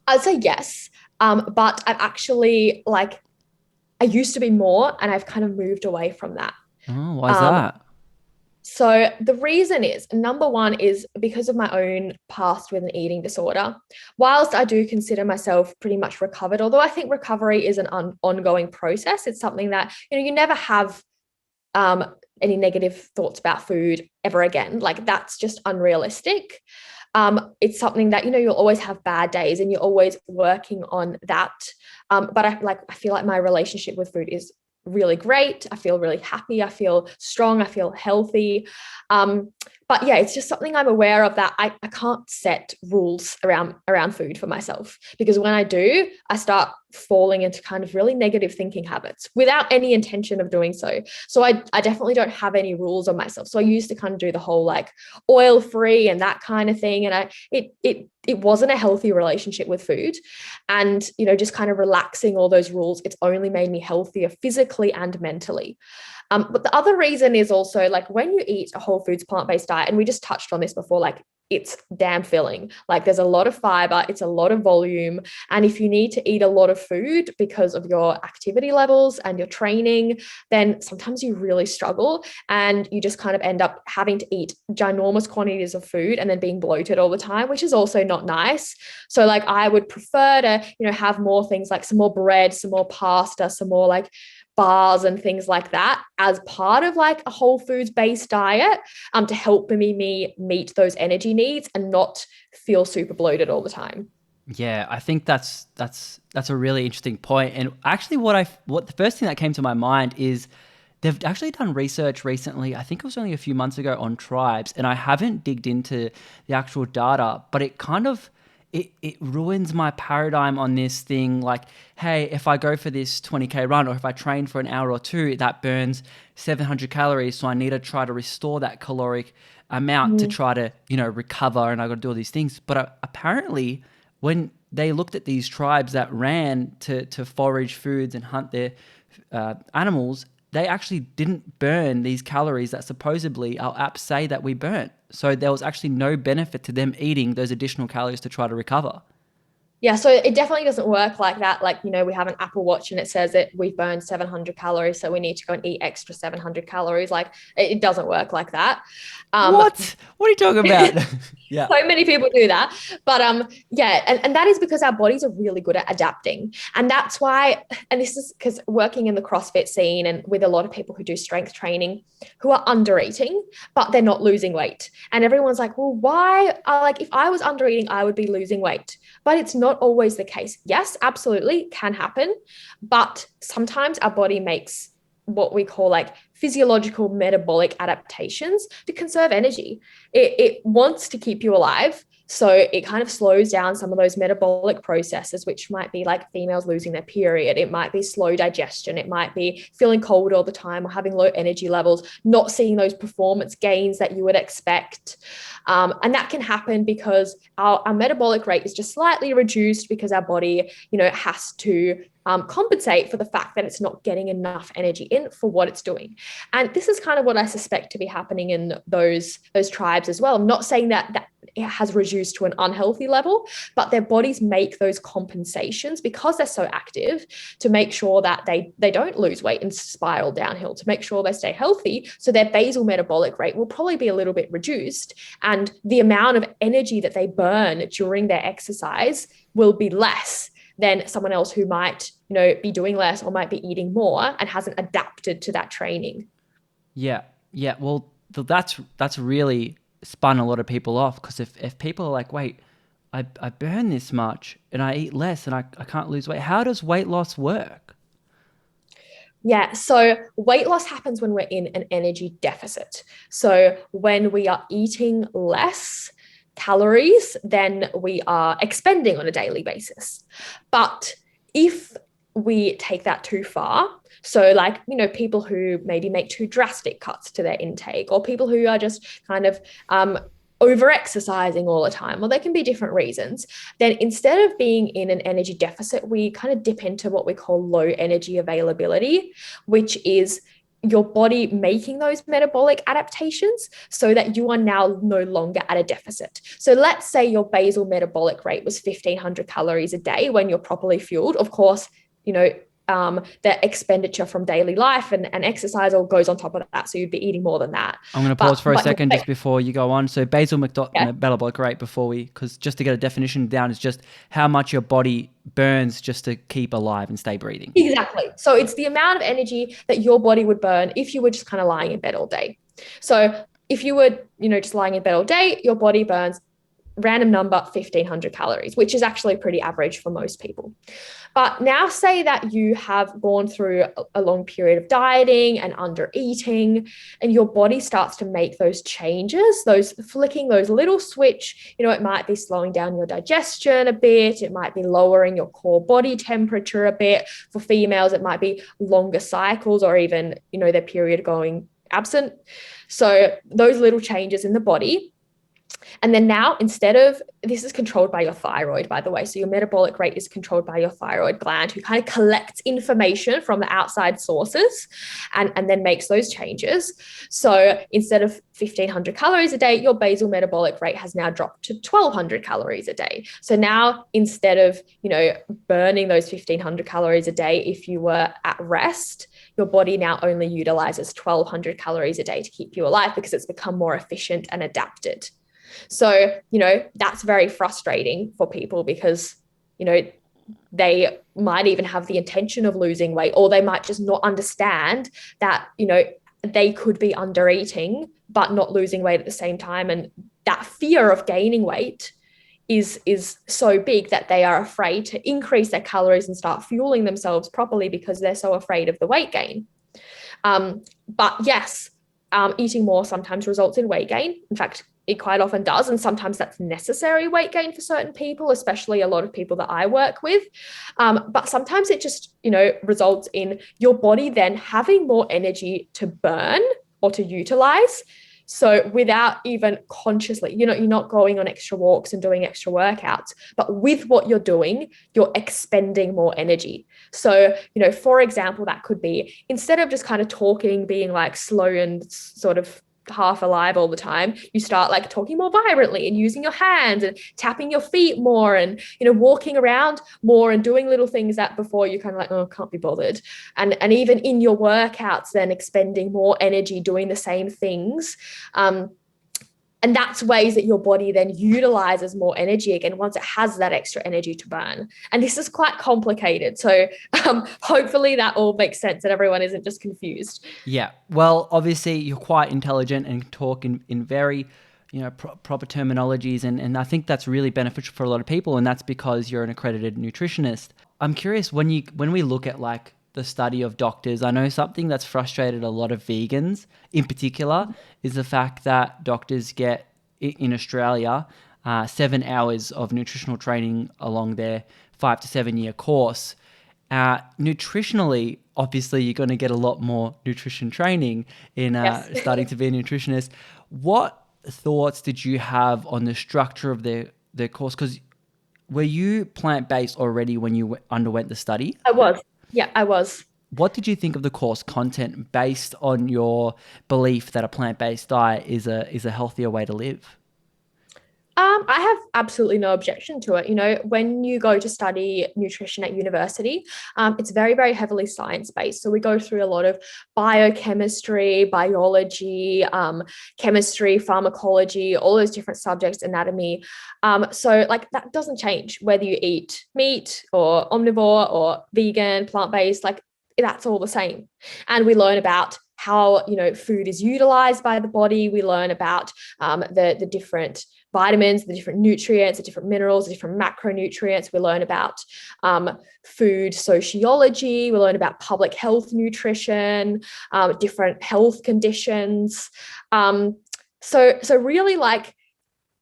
I'd say yes. But I've actually I used to be more, and I've kind of moved away from that. Oh, why is Um, that? so the reason is, number one is because of my own past with an eating disorder. Whilst I do consider myself pretty much recovered, although I think recovery is an ongoing process, it's something that, you never have um, any negative thoughts about food ever again. Like that's just unrealistic. It's something that, you'll always have bad days and you're always working on that. But I feel like my relationship with food is really great. I feel really happy. I feel strong. I feel healthy. But yeah, it's just something I'm aware of, that I can't set rules around food for myself, because when I do, I start falling into kind of really negative thinking habits without any intention of doing so. So I definitely don't have any rules on myself. So I used to kind of do the whole oil free and that kind of thing. And it wasn't a healthy relationship with food. And, just kind of relaxing all those rules, it's only made me healthier physically and mentally. But the other reason is also when you eat a whole foods plant-based diet, and we just touched on this before, it's damn filling. There's a lot of fiber, it's a lot of volume. And if you need to eat a lot of food because of your activity levels and your training, then sometimes you really struggle and you just kind of end up having to eat ginormous quantities of food and then being bloated all the time, which is also not nice. So I would prefer to, have more things, like some more bread, some more pasta, some more bars and things like that as part of like a whole foods based diet, to help me meet those energy needs and not feel super bloated all the time. Yeah, I think that's a really interesting point. And actually, what the first thing that came to my mind is they've actually done research recently. I think it was only a few months ago on tribes, and I haven't digged into the actual data, but it kind of it ruins my paradigm on this thing. Like, hey, if I go for this 20K run, or if I train for an hour or two, that burns 700 calories, so I need to try to restore that caloric amount to try to recover, and I got to do all these things. But apparently, when they looked at these tribes that ran to forage foods and hunt their animals, they actually didn't burn these calories that supposedly our apps say that we burn. So there was actually no benefit to them eating those additional calories to try to recover. Yeah, so it definitely doesn't work like that. Like, we have an Apple Watch and it says that we've burned 700 calories, so we need to go and eat extra 700 calories. Like, it doesn't work like that. What? What are you talking about? Yeah. So many people do that. But yeah, and that is because our bodies are really good at adapting. And that's why, and this is because working in the CrossFit scene and with a lot of people who do strength training who are under eating, but they're not losing weight. And everyone's like, well, why? Like, if I was under eating, I would be losing weight. But it's not always the case. Yes, absolutely can happen. But sometimes our body makes what we call like physiological metabolic adaptations to conserve energy. It wants to keep you alive. So it kind of slows down some of those metabolic processes, which might be like females losing their period. It might be slow digestion. It might be feeling cold all the time or having low energy levels, not seeing those performance gains that you would expect. And that can happen because our metabolic rate is just slightly reduced because our body, has to compensate for the fact that it's not getting enough energy in for what it's doing. And this is kind of what I suspect to be happening in those tribes as well. I'm not saying that it has reduced to an unhealthy level, but their bodies make those compensations because they're so active to make sure that they don't lose weight and spiral downhill, to make sure they stay healthy. So their basal metabolic rate will probably be a little bit reduced, and the amount of energy that they burn during their exercise will be less than someone else who might, be doing less or might be eating more and hasn't adapted to that training. Yeah. Yeah. Well, that's really spun a lot of people off, because if people are like, wait, I burn this much and I eat less and I can't lose weight, how does weight loss work? Yeah, so weight loss happens when we're in an energy deficit. So when we are eating less calories than we are expending on a daily basis. But if we take that too far, so like, people who maybe make too drastic cuts to their intake, or people who are just kind of over exercising all the time, well, there can be different reasons. Then instead of being in an energy deficit, we kind of dip into what we call low energy availability, which is your body making those metabolic adaptations so that you are now no longer at a deficit. So let's say your basal metabolic rate was 1,500 calories a day when you're properly fueled. Of course, the expenditure from daily life and exercise all goes on top of that. So you'd be eating more than that. I'm going to pause for a second just before you go on. So basal metabolic rate because just to get a definition down, is just how much your body burns just to keep alive and stay breathing. Exactly. So it's the amount of energy that your body would burn if you were just kind of lying in bed all day. So if you were, just lying in bed all day, your body burns random number 1,500 calories, which is actually pretty average for most people. But now say that you have gone through a long period of dieting and under eating, and your body starts to make those changes, those flicking those little switch. It might be slowing down your digestion a bit. It might be lowering your core body temperature a bit. For females, it might be longer cycles or even, their period going absent. So those little changes in the body. And then now, instead of, this is controlled by your thyroid, by the way. So your metabolic rate is controlled by your thyroid gland, who kind of collects information from the outside sources and then makes those changes. So instead of 1,500 calories a day, your basal metabolic rate has now dropped to 1,200 calories a day. So now, instead of, burning those 1,500 calories a day if you were at rest, your body now only utilizes 1,200 calories a day to keep you alive because it's become more efficient and adapted. So, that's very frustrating for people because, they might even have the intention of losing weight, or they might just not understand that, they could be under eating but not losing weight at the same time. And that fear of gaining weight is so big that they are afraid to increase their calories and start fueling themselves properly because they're so afraid of the weight gain. But yes, eating more sometimes results in weight gain. In fact, it quite often does. And sometimes that's necessary weight gain for certain people, especially a lot of people that I work with. But sometimes it just, results in your body then having more energy to burn or to utilize. So without even consciously, you're not going on extra walks and doing extra workouts, but with what you're doing, you're expending more energy. So, for example, that could be, instead of just kind of talking, being like slow and sort of half alive all the time, you start like talking more vibrantly and using your hands and tapping your feet more and walking around more and doing little things that before you kind of like, oh, can't be bothered. And even in your workouts, then expending more energy doing the same things. And that's ways that your body then utilizes more energy again once it has that extra energy to burn. And this is quite complicated. So hopefully that all makes sense and everyone isn't just confused. Yeah. Well, obviously you're quite intelligent and talk in very, proper terminologies. And I think that's really beneficial for a lot of people. And that's because you're an accredited nutritionist. I'm curious, when we look at like the study of doctors, I know something that's frustrated a lot of vegans in particular is the fact that doctors get in Australia 7 hours of nutritional training along their 5 to 7 year course. Nutritionally, obviously, you're going to get a lot more nutrition training in Yes. starting to be a nutritionist. What thoughts did you have on the structure of their course? Because were you plant-based already when you underwent the study? I was. Yeah, I was. What did you think of the course content based on your belief that a plant-based diet is a healthier way to live? I have absolutely no objection to it. When you go to study nutrition at university, it's very, very heavily science-based. So we go through a lot of biochemistry, biology, chemistry, pharmacology, all those different subjects, anatomy. So like that doesn't change whether you eat meat or omnivore or vegan, plant-based, like that's all the same. And we learn about how food is utilized by the body. We learn about the different vitamins, the different nutrients, the different minerals, the different macronutrients. We learn about food sociology. We learn about public health nutrition, different health conditions. So really, like,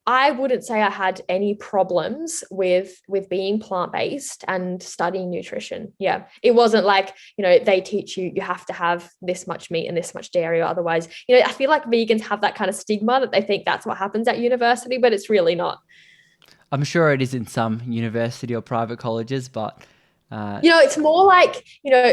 I wouldn't say I had any problems with being plant-based and studying nutrition. Yeah. It wasn't like, they teach you have to have this much meat and this much dairy, or otherwise, I feel like vegans have that kind of stigma that they think that's what happens at university, but it's really not. I'm sure it is in some university or private colleges, but it's more like,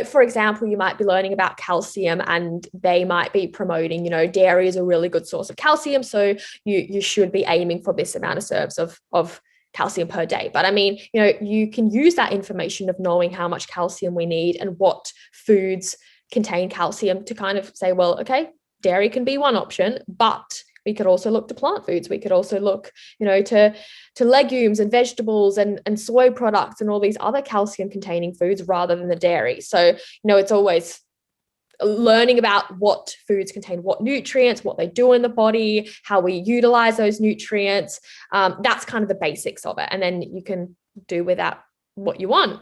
for example, you might be learning about calcium and they might be promoting, dairy is a really good source of calcium. So you should be aiming for this amount of serves of calcium per day. But I mean, you can use that information of knowing how much calcium we need and what foods contain calcium to kind of say, well, okay, dairy can be one option, but we could also look to plant foods. We could also look, to legumes and vegetables and soy products and all these other calcium containing foods rather than the dairy. So, it's always learning about what foods contain what nutrients, what they do in the body, how we utilize those nutrients. That's kind of the basics of it. And then you can do with that what you want.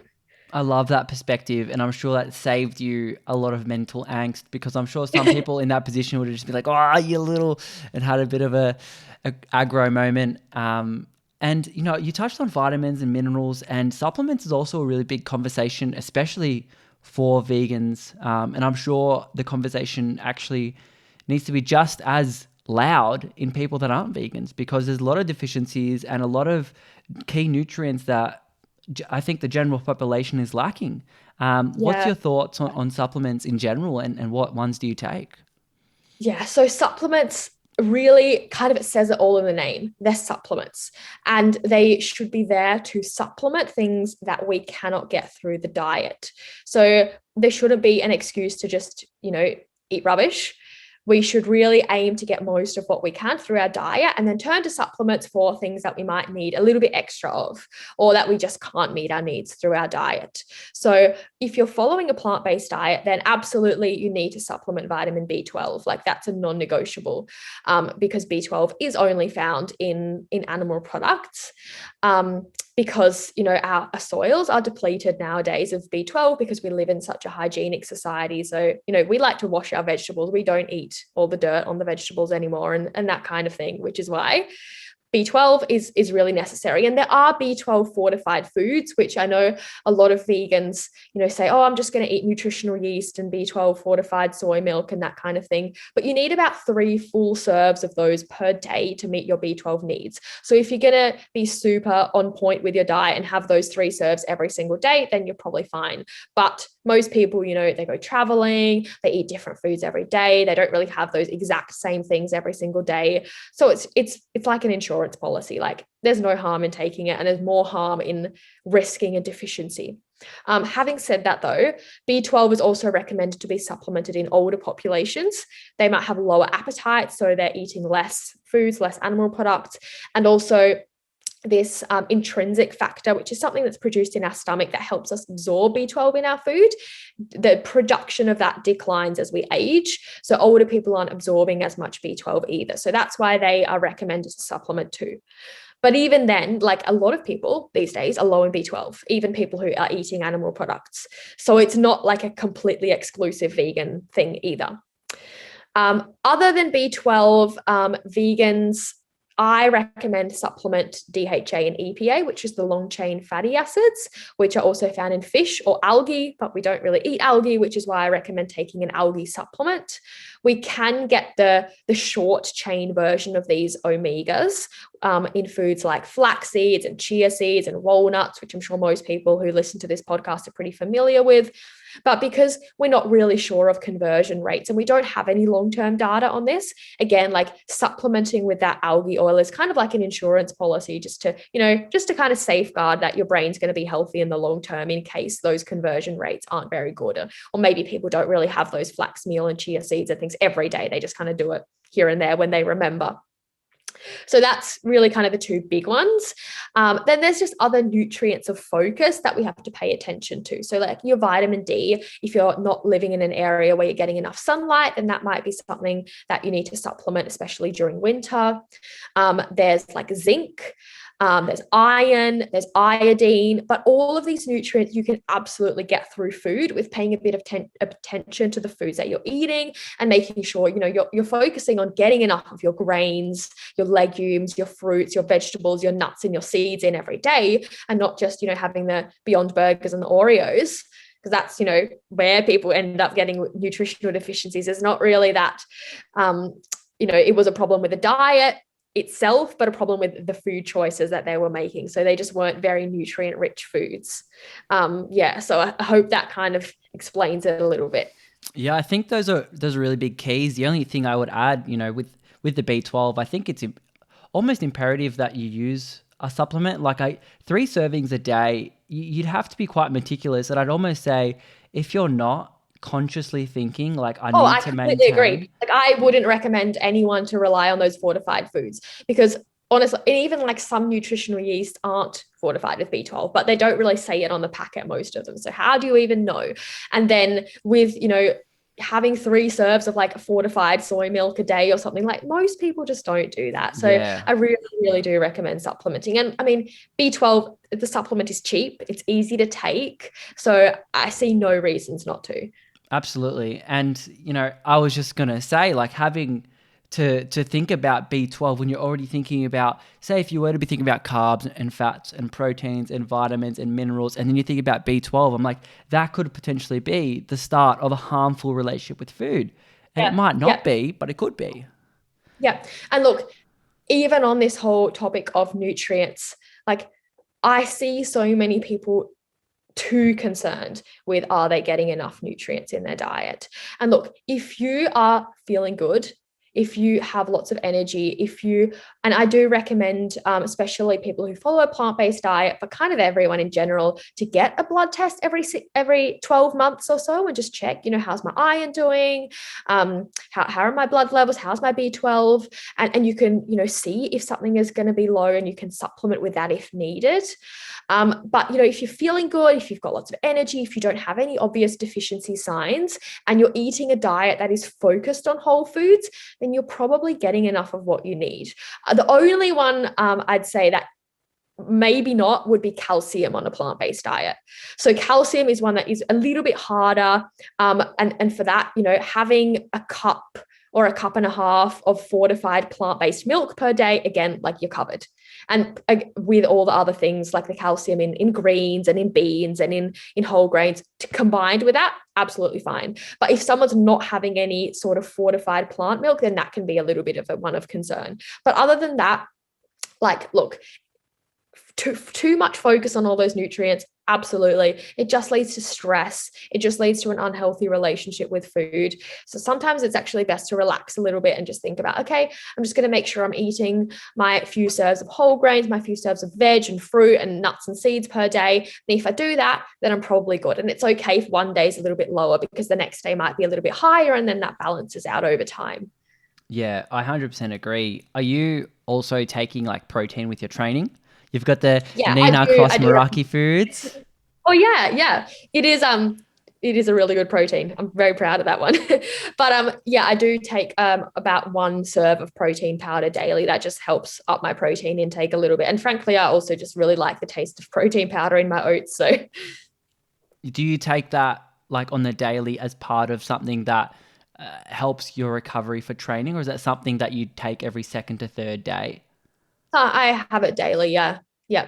I love that perspective, and I'm sure that saved you a lot of mental angst, because I'm sure some people in that position would just be like, "Oh, you little," and had a bit of a aggro moment. And you touched on vitamins and minerals, and supplements is also a really big conversation, especially for vegans. And I'm sure the conversation actually needs to be just as loud in people that aren't vegans, because there's a lot of deficiencies and a lot of key nutrients that I think the general population is lacking. What's your thoughts on supplements in general, and what ones do you take? Yeah, so supplements really kind of, it says it all in the name. They're supplements, and they should be there to supplement things that we cannot get through the diet. So there shouldn't be an excuse to just, eat rubbish. we should really aim to get most of what we can through our diet and then turn to supplements for things that we might need a little bit extra of, or that we just can't meet our needs through our diet. So if you're following a plant-based diet, then absolutely you need to supplement vitamin B12. Like that's a non-negotiable, because B12 is only found in animal products. Because, you know, our soils are depleted nowadays of B12 because we live in such a hygienic society. So, you know, we like to wash our vegetables. We don't eat all the dirt on the vegetables anymore and that kind of thing, which is why B12 is really necessary. And there are B12 fortified foods, which I know a lot of vegans, you know, say, oh, I'm just going to eat nutritional yeast and B12 fortified soy milk and that kind of thing. But you need about 3 full serves of those per day to meet your B12 needs. So if you're going to be super on point with your diet and have those 3 serves every single day, then you're probably fine. But most people, you know, they go traveling, they eat different foods every day. They don't really have those exact same things every single day. So it's like an insurance policy. Like there's no harm in taking it, and there's more harm in risking a deficiency. Having said that though, B12 is also recommended to be supplemented in older populations. They might have lower appetites, so they're eating less foods, less animal products, and also this intrinsic factor, which is something that's produced in our stomach that helps us absorb B12 in our food. The production of that declines as we age. So older people aren't absorbing as much B12 either. So that's why they are recommended to supplement too. But even then, like a lot of people these days are low in B12, even people who are eating animal products. So it's not like a completely exclusive vegan thing either. Other than B12, vegans, I recommend supplement DHA and EPA, which is the long chain fatty acids, which are also found in fish or algae, but we don't really eat algae, which is why I recommend taking an algae supplement. We can get the short chain version of these omegas in foods like flax seeds and chia seeds and walnuts, which I'm sure most people who listen to this podcast are pretty familiar with. But because we're not really sure of conversion rates and we don't have any long-term data on this, again, like supplementing with that algae oil is kind of like an insurance policy just to kind of safeguard that your brain's going to be healthy in the long term in case those conversion rates aren't very good. Or maybe people don't really have those flax meal and chia seeds and things every day. They just kind of do it here and there when they remember. So that's really kind of the 2 big ones. Then there's just other nutrients of focus that we have to pay attention to. So like your vitamin D, if you're not living in an area where you're getting enough sunlight, then that might be something that you need to supplement, especially during winter. There's like zinc. There's iron, there's iodine, but all of these nutrients you can absolutely get through food with paying a bit of attention to the foods that you're eating and making sure, you know, you're focusing on getting enough of your grains, your legumes, your fruits, your vegetables, your nuts and your seeds in every day, and not just, you know, having the Beyond Burgers and the Oreos. Because that's, you know, where people end up getting nutritional deficiencies. Is not really that, you know, it was a problem with the diet itself, but a problem with the food choices that they were making. So they just weren't very nutrient rich foods. So I hope that kind of explains it a little bit. Yeah, I think those are really big keys. The only thing I would add, you know, with the B12, I think it's almost imperative that you use a supplement. Like 3 servings a day, you'd have to be quite meticulous. And I'd almost say if you're not consciously thinking like I need to maintain. Completely agree. Like I wouldn't recommend anyone to rely on those fortified foods because honestly, and even like some nutritional yeast aren't fortified with B12, but they don't really say it on the packet, most of them. So how do you even know? And then with, you know, having 3 serves of like fortified soy milk a day or something, like most people just don't do that. So yeah. I really, really do recommend supplementing. And I mean, B12, the supplement is cheap. It's easy to take. So I see no reasons not to. Absolutely. And, you know, I was just going to say, like, having to think about B12 when you're already thinking about, say, if you were to be thinking about carbs and fats and proteins and vitamins and minerals, and then you think about B12, I'm like, that could potentially be the start of a harmful relationship with food. And it might not be, but it could be. Yeah. And look, even on this whole topic of nutrients, like I see so many people too concerned with, are they getting enough nutrients in their diet? And look, if you are feeling good, if you have lots of energy, and I do recommend, especially people who follow a plant-based diet, but kind of everyone in general, to get a blood test every 12 months or so and just check, how's my iron doing? How are my blood levels? How's my B12? And you can, see if something is going to be low, and you can supplement with that if needed. But, if you're feeling good, if you've got lots of energy, if you don't have any obvious deficiency signs, and you're eating a diet that is focused on whole foods, then you're probably getting enough of what you need. The only one I'd say that maybe not would be calcium on a plant-based diet. So calcium is one that is a little bit harder. And for that, having a cup or a cup and a half of fortified plant-based milk per day, again, like, you're covered. And with all the other things like the calcium in greens and in beans and in whole grains, combined with that, absolutely fine. But if someone's not having any sort of fortified plant milk, then that can be a little bit of one of concern. But other than that, like, look, too much focus on all those nutrients, absolutely, it just leads to stress. It just leads to an unhealthy relationship with food. So sometimes it's actually best to relax a little bit and just think about, okay, I'm just going to make sure I'm eating my few serves of whole grains, my few serves of veg and fruit and nuts and seeds per day. And if I do that, then I'm probably good. And it's okay if one day is a little bit lower, because the next day might be a little bit higher, and then that balances out over time. Yeah, I 100% agree. Are you also taking like protein with your training? You've got the Yeah, Nina I do. Gelbke foods. Oh yeah. It is a really good protein. I'm very proud of that one. But yeah, I do take about 1 serve of protein powder daily. That just helps up my protein intake a little bit. And frankly, I also just really like the taste of protein powder in my oats. So Do you take that like on the daily as part of something that helps your recovery for training, or is that something that you take every second to third day? I have it daily. Yeah. Yeah.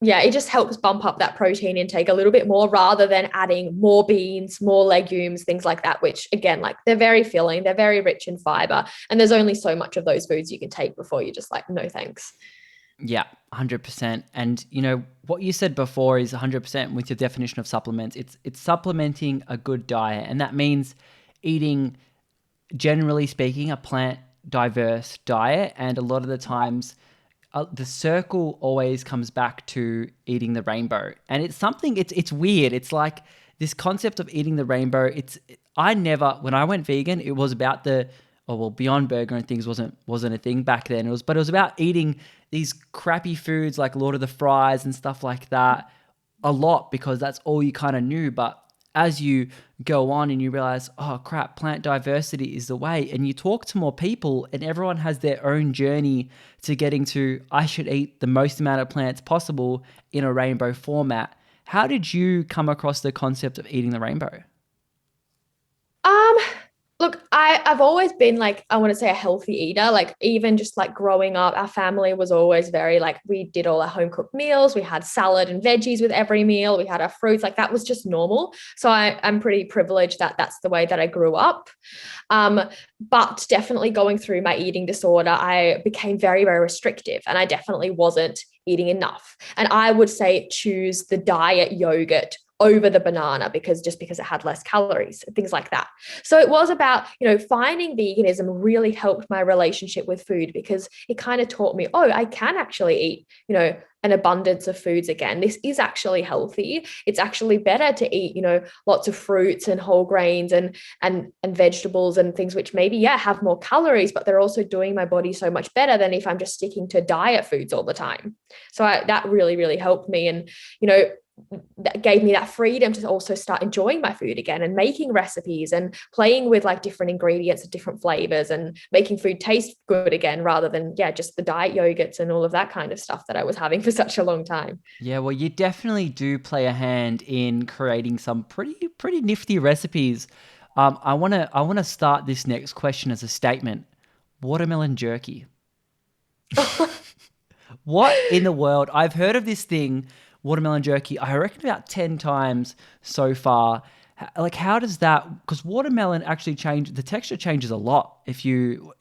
Yeah, it just helps bump up that protein intake a little bit more, rather than adding more beans, more legumes, things like that, which again, like, they're very filling, they're very rich in fiber, and there's only so much of those foods you can take before you're just like, no thanks. Yeah, 100%. And what you said before is 100% with your definition of supplements. It's supplementing a good diet, and that means eating, generally speaking, a plant diverse diet. And a lot of the times the circle always comes back to eating the rainbow. And it's something, it's weird. It's like this concept of eating the rainbow. I never, when I went vegan, it was about Beyond Burger and things wasn't a thing back then. But it was about eating these crappy foods like Lord of the Fries and stuff like that a lot, because that's all you kind of knew. But as you go on and you realize, oh crap, plant diversity is the way, and you talk to more people, and everyone has their own journey to getting to, I should eat the most amount of plants possible in a rainbow format. How did you come across the concept of eating the rainbow? Um, Look, I've always been like, I want to say, a healthy eater. Like, even just like growing up, our family was always very like, we did all our home cooked meals. We had salad and veggies with every meal. We had our fruits. Like, that was just normal. So I'm pretty privileged that that's the way that I grew up. But definitely going through my eating disorder, I became very, very restrictive, and I definitely wasn't eating enough. And I would say choose the diet yogurt over the banana, because it had less calories, things like that. So it was about, finding veganism really helped my relationship with food, because it kind of taught me, oh, I can actually eat, an abundance of foods again. This is actually healthy. It's actually better to eat, lots of fruits and whole grains and vegetables and things which maybe, have more calories, but they're also doing my body so much better than if I'm just sticking to diet foods all the time. So that really, really helped me. And, that gave me that freedom to also start enjoying my food again, and making recipes and playing with like different ingredients and different flavors, and making food taste good again, rather than just the diet yogurts and all of that kind of stuff that I was having for such a long time. Yeah, well, you definitely do play a hand in creating some pretty nifty recipes. I wanna start this next question as a statement. Watermelon jerky. What in the world? I've heard of this thing, watermelon jerky, I reckon about 10 times so far. Like, how does that, because watermelon actually the texture changes a lot.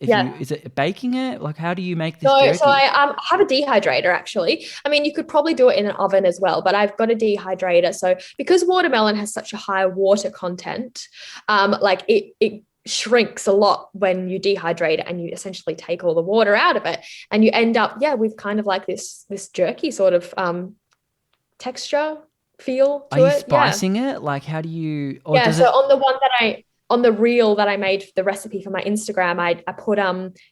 Yeah. Is it baking it? Like, how do you make this No, so jerky? I have a dehydrator actually. I mean, you could probably do it in an oven as well, but I've got a dehydrator. So because watermelon has such a high water content, like it shrinks a lot when you dehydrate it and you essentially take all the water out of it, and you end up with kind of like this jerky sort of texture feel Are to you it. Yeah. spicing it? Like, how do you, or Yeah, does so it? on the one that on the reel that I made for the recipe for my Instagram, I put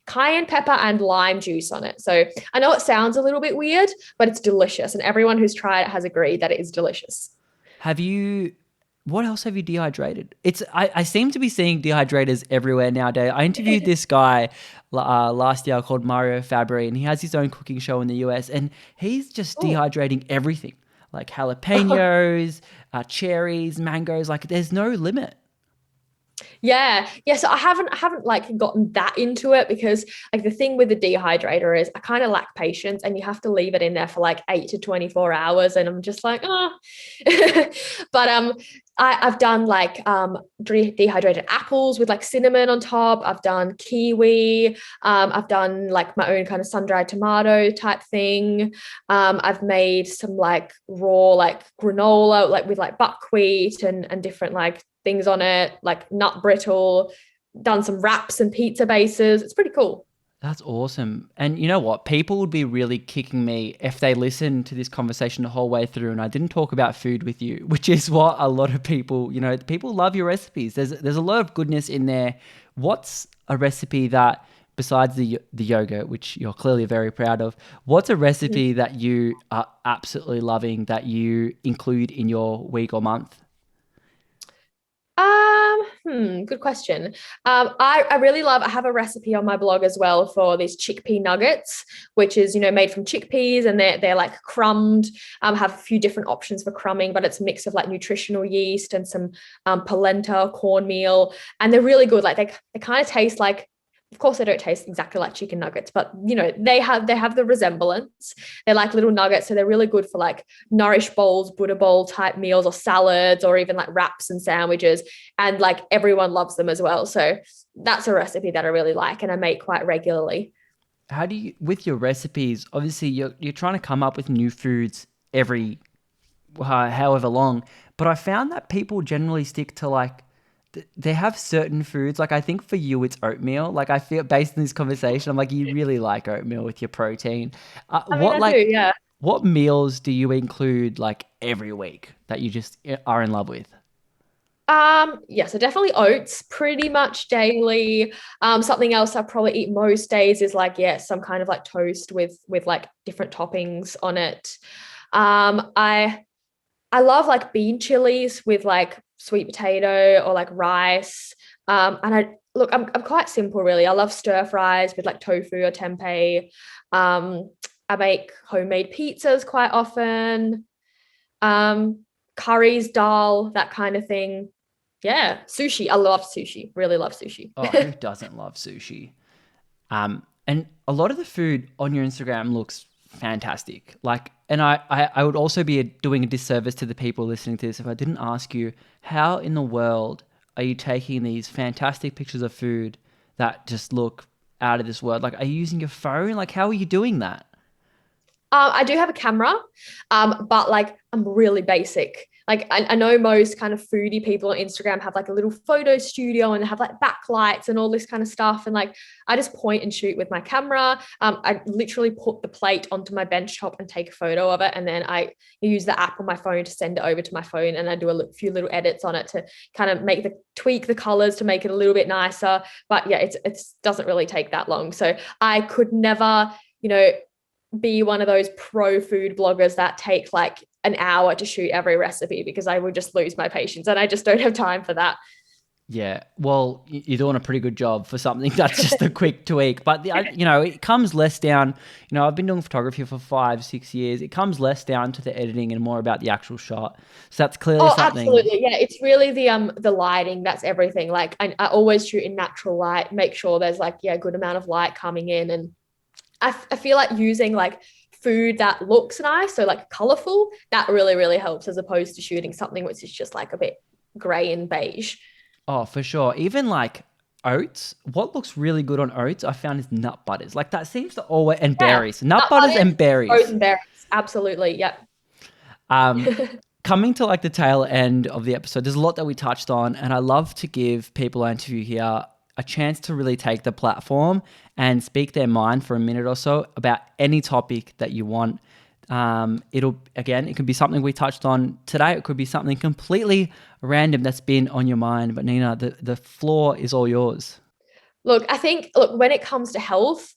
cayenne pepper and lime juice on it. So I know it sounds a little bit weird, but it's delicious, and everyone who's tried it has agreed that it is delicious. Have you, what else have you dehydrated? I seem to be seeing dehydrators everywhere nowadays. I interviewed this guy last year called Mario Fabri, and he has his own cooking show in the US, and he's just Oh. dehydrating everything, like jalapenos, cherries, mangoes. Like, there's no limit. Yeah. So I haven't like gotten that into it, because like the thing with the dehydrator is I kind of lack patience, and you have to leave it in there for like 8 to 24 hours, and I'm just like, oh. But I've done like dehydrated apples with like cinnamon on top. I've done kiwi. I've done like my own kind of sun-dried tomato type thing. I've made some like raw like granola like with like buckwheat and different like things on it, like nut brittle, done some wraps and pizza bases. It's pretty cool. That's awesome. And you know what? People would be really kicking me if they listened to this conversation the whole way through and I didn't talk about food with you, which is what a lot of people, people love your recipes. There's a lot of goodness in there. What's a recipe that, besides the yogurt, which you're clearly very proud of, what's a recipe that you are absolutely loving that you include in your week or month? Good question. I really love, I have a recipe on my blog as well for these chickpea nuggets, which is, made from chickpeas, and they're like crumbed, have a few different options for crumbing, but it's a mix of like nutritional yeast and some polenta, cornmeal, and they're really good. Like they kind of taste like, of course they don't taste exactly like chicken nuggets, but they have the resemblance. They're like little nuggets, so they're really good for like nourish bowls, Buddha bowl type meals, or salads, or even like wraps and sandwiches, and like everyone loves them as well. So that's a recipe that I really like and I make quite regularly. How do you, with your recipes, obviously you're trying to come up with new foods every however long, but I found that people generally stick to like they have certain foods. Like, I think for you it's oatmeal. Like, I feel, based on this conversation, I'm like, you really like oatmeal with your protein. I mean, What I do, like yeah. what meals do you include like every week that you just are in love with? Yeah, so definitely oats pretty much daily. Something else I probably eat most days is like, yeah, some kind of like toast with like different toppings on it. I love like bean chilies with like sweet potato or like rice. And I'm quite simple really. I love stir fries with like tofu or tempeh. Um, I make homemade pizzas quite often. Um, Curries, dal, that kind of thing. Yeah, sushi. I love sushi. Really love sushi. Oh, who doesn't love sushi? And a lot of the food on your Instagram looks fantastic. Like, and I would also be doing a disservice to the people listening to this if I didn't ask you, how in the world are you taking these fantastic pictures of food that just look out of this world? Like, are you using your phone? Like, how are you doing that? I do have a camera, but like I'm really basic. Like I know most kind of foodie people on Instagram have like a little photo studio and have like backlights and all this kind of stuff. And like I just point and shoot with my camera. I literally put the plate onto my bench top and take a photo of it, and then I use the app on my phone to send it over to my phone, and I do a few little edits on it to kind of tweak the colors to make it a little bit nicer. But yeah, it doesn't really take that long. So I could never, you know be one of those pro food bloggers that take like an hour to shoot every recipe, because I would just lose my patience and I just don't have time for that. Yeah, well, you're doing a pretty good job for something that's just a quick tweak. But it comes less down. I've been doing photography for 5, 6 years. It comes less down to the editing and more about the actual shot. So that's clearly Oh, something. absolutely. Yeah, it's really the lighting that's everything. Like I always shoot in natural light, make sure there's like a good amount of light coming in, and I feel like using like food that looks nice, so like colorful, that really, really helps, as opposed to shooting something which is just like a bit gray and beige. Oh, for sure. Even like oats. What looks really good on oats, I found, is nut butters. Like, that seems to always, and Yeah. berries. Nut Nut butters butters, and berries. frozen berries. Absolutely. Yep. coming to like the tail end of the episode, there's a lot that we touched on, and I love to give people I interview here a chance to really take the platform and speak their mind for a minute or so about any topic that you want. It could be something we touched on today. It could be something completely random that's been on your mind. But Nina, the floor is all yours. Look, when it comes to health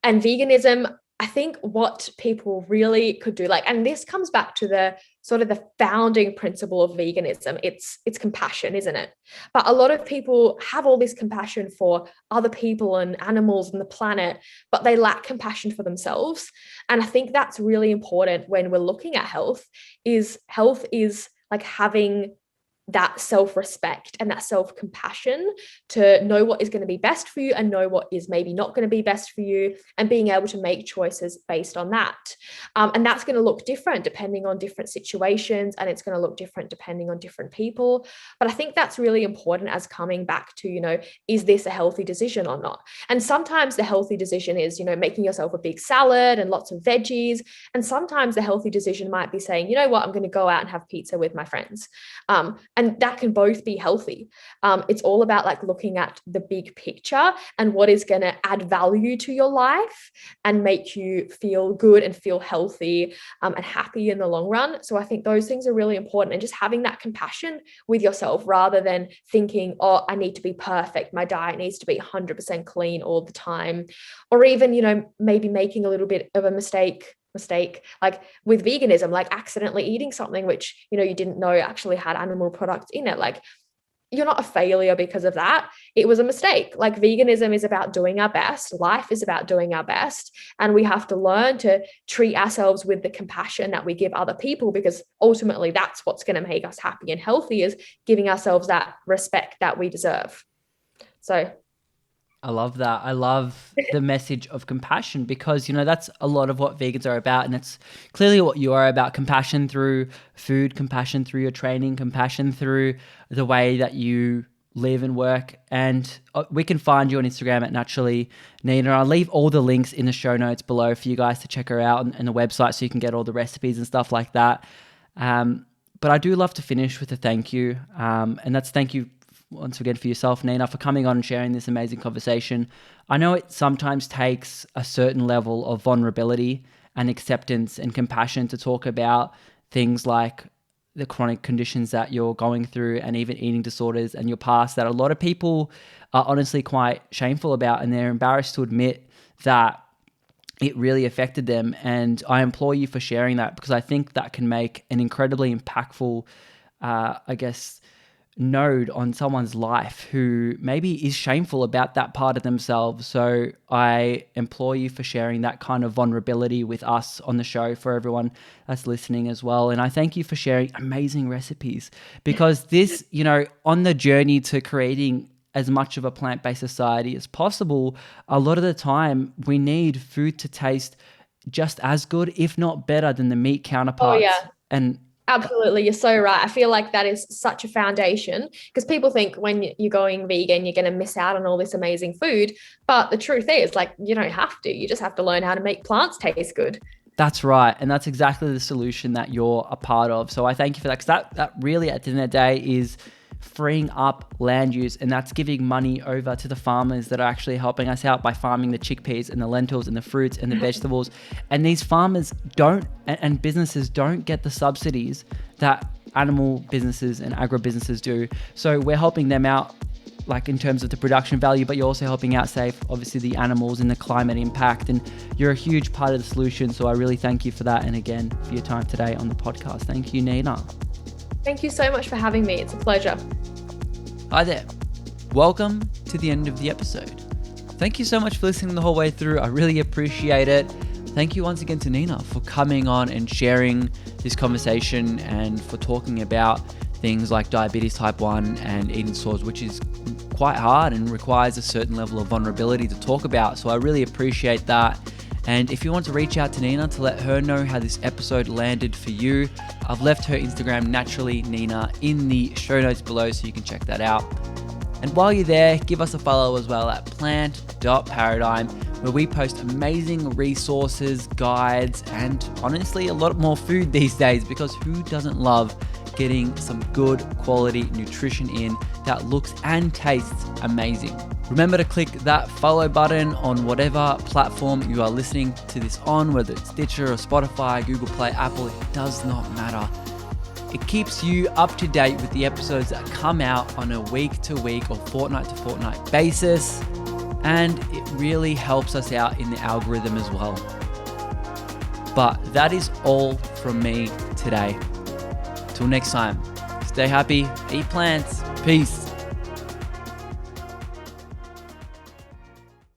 and veganism, I think what people really could do, and this comes back to the sort of the founding principle of veganism, it's compassion, isn't it? But a lot of people have all this compassion for other people and animals and the planet, but they lack compassion for themselves. And I think that's really important when we're looking at health is like having that self-respect and that self-compassion to know what is going to be best for you and know what is maybe not going to be best for you, and being able to make choices based on that. And that's going to look different depending on different situations, and it's going to look different depending on different people. But I think that's really important as coming back to, is this a healthy decision or not? And sometimes the healthy decision is, making yourself a big salad and lots of veggies. And sometimes the healthy decision might be saying, you know what, I'm going to go out and have pizza with my friends. And that can both be healthy. It's all about like looking at the big picture and what is going to add value to your life and make you feel good and feel healthy and happy in the long run. So I think those things are really important, and just having that compassion with yourself rather than thinking, oh, I need to be perfect. My diet needs to be 100% clean all the time. Or even, maybe making a little bit of a mistake like with veganism, like accidentally eating something which you didn't know actually had animal products in it. Like, you're not a failure because of that. It was a mistake. Like, veganism is about doing our best. Life is about doing our best. And we have to learn to treat ourselves with the compassion that we give other people, because ultimately that's what's going to make us happy and healthy, is giving ourselves that respect that we deserve. So I love that. I love the message of compassion, because, that's a lot of what vegans are about. And it's clearly what you are about: compassion through food, compassion through your training, compassion through the way that you live and work. And we can find you on Instagram at Naturally Nina. I'll leave all the links in the show notes below for you guys to check her out, and the website, so you can get all the recipes and stuff like that. But I do love to finish with a thank you. And that's thank you once again for yourself, Nina, for coming on and sharing this amazing conversation. I know it sometimes takes a certain level of vulnerability and acceptance and compassion to talk about things like the chronic conditions that you're going through, and even eating disorders and your past, that a lot of people are honestly quite shameful about, and they're embarrassed to admit that it really affected them. And I implore you for sharing that, because I think that can make an incredibly impactful, node on someone's life who maybe is shameful about that part of themselves. So I implore you for sharing that kind of vulnerability with us on the show, for everyone that's listening as well. And I thank you for sharing amazing recipes, because this, on the journey to creating as much of a plant-based society as possible, a lot of the time we need food to taste just as good, if not better, than the meat counterparts. Oh, yeah. Absolutely. You're so right. I feel like that is such a foundation, because people think when you're going vegan, you're going to miss out on all this amazing food. But the truth is, like, you don't have to. You just have to learn how to make plants taste good. That's right. And that's exactly the solution that you're a part of. So I thank you for that, because that really, at the end of the day, is freeing up land use, and that's giving money over to the farmers that are actually helping us out by farming the chickpeas and the lentils and the fruits and the vegetables. And these farmers don't, and businesses don't get the subsidies that animal businesses and agro businesses do. So we're helping them out, like in terms of the production value, but you're also helping out, say, obviously the animals and the climate impact, and you're a huge part of the solution. So I really thank you for that, and again for your time today on the podcast. Thank you, Nina. Thank you so much for having me. It's a pleasure. Hi there. Welcome to the end of the episode. Thank you so much for listening the whole way through. I really appreciate it. Thank you once again to Nina for coming on and sharing this conversation, and for talking about things like diabetes type 1 and eating disorders, which is quite hard and requires a certain level of vulnerability to talk about. So I really appreciate that. And if you want to reach out to Nina to let her know how this episode landed for you, I've left her Instagram, Naturally Nina, in the show notes below, so you can check that out. And while you're there, give us a follow as well at plant.paradigm, where we post amazing resources, guides, and honestly, a lot more food these days, because who doesn't love getting some good quality nutrition in that looks and tastes amazing? Remember to click that follow button on whatever platform you are listening to this on, whether it's Stitcher or Spotify, Google Play, Apple, it does not matter. It keeps you up to date with the episodes that come out on a week-to-week or fortnight-to-fortnight basis, and it really helps us out in the algorithm as well. But that is all from me today. Till next time, stay happy, eat plants, peace.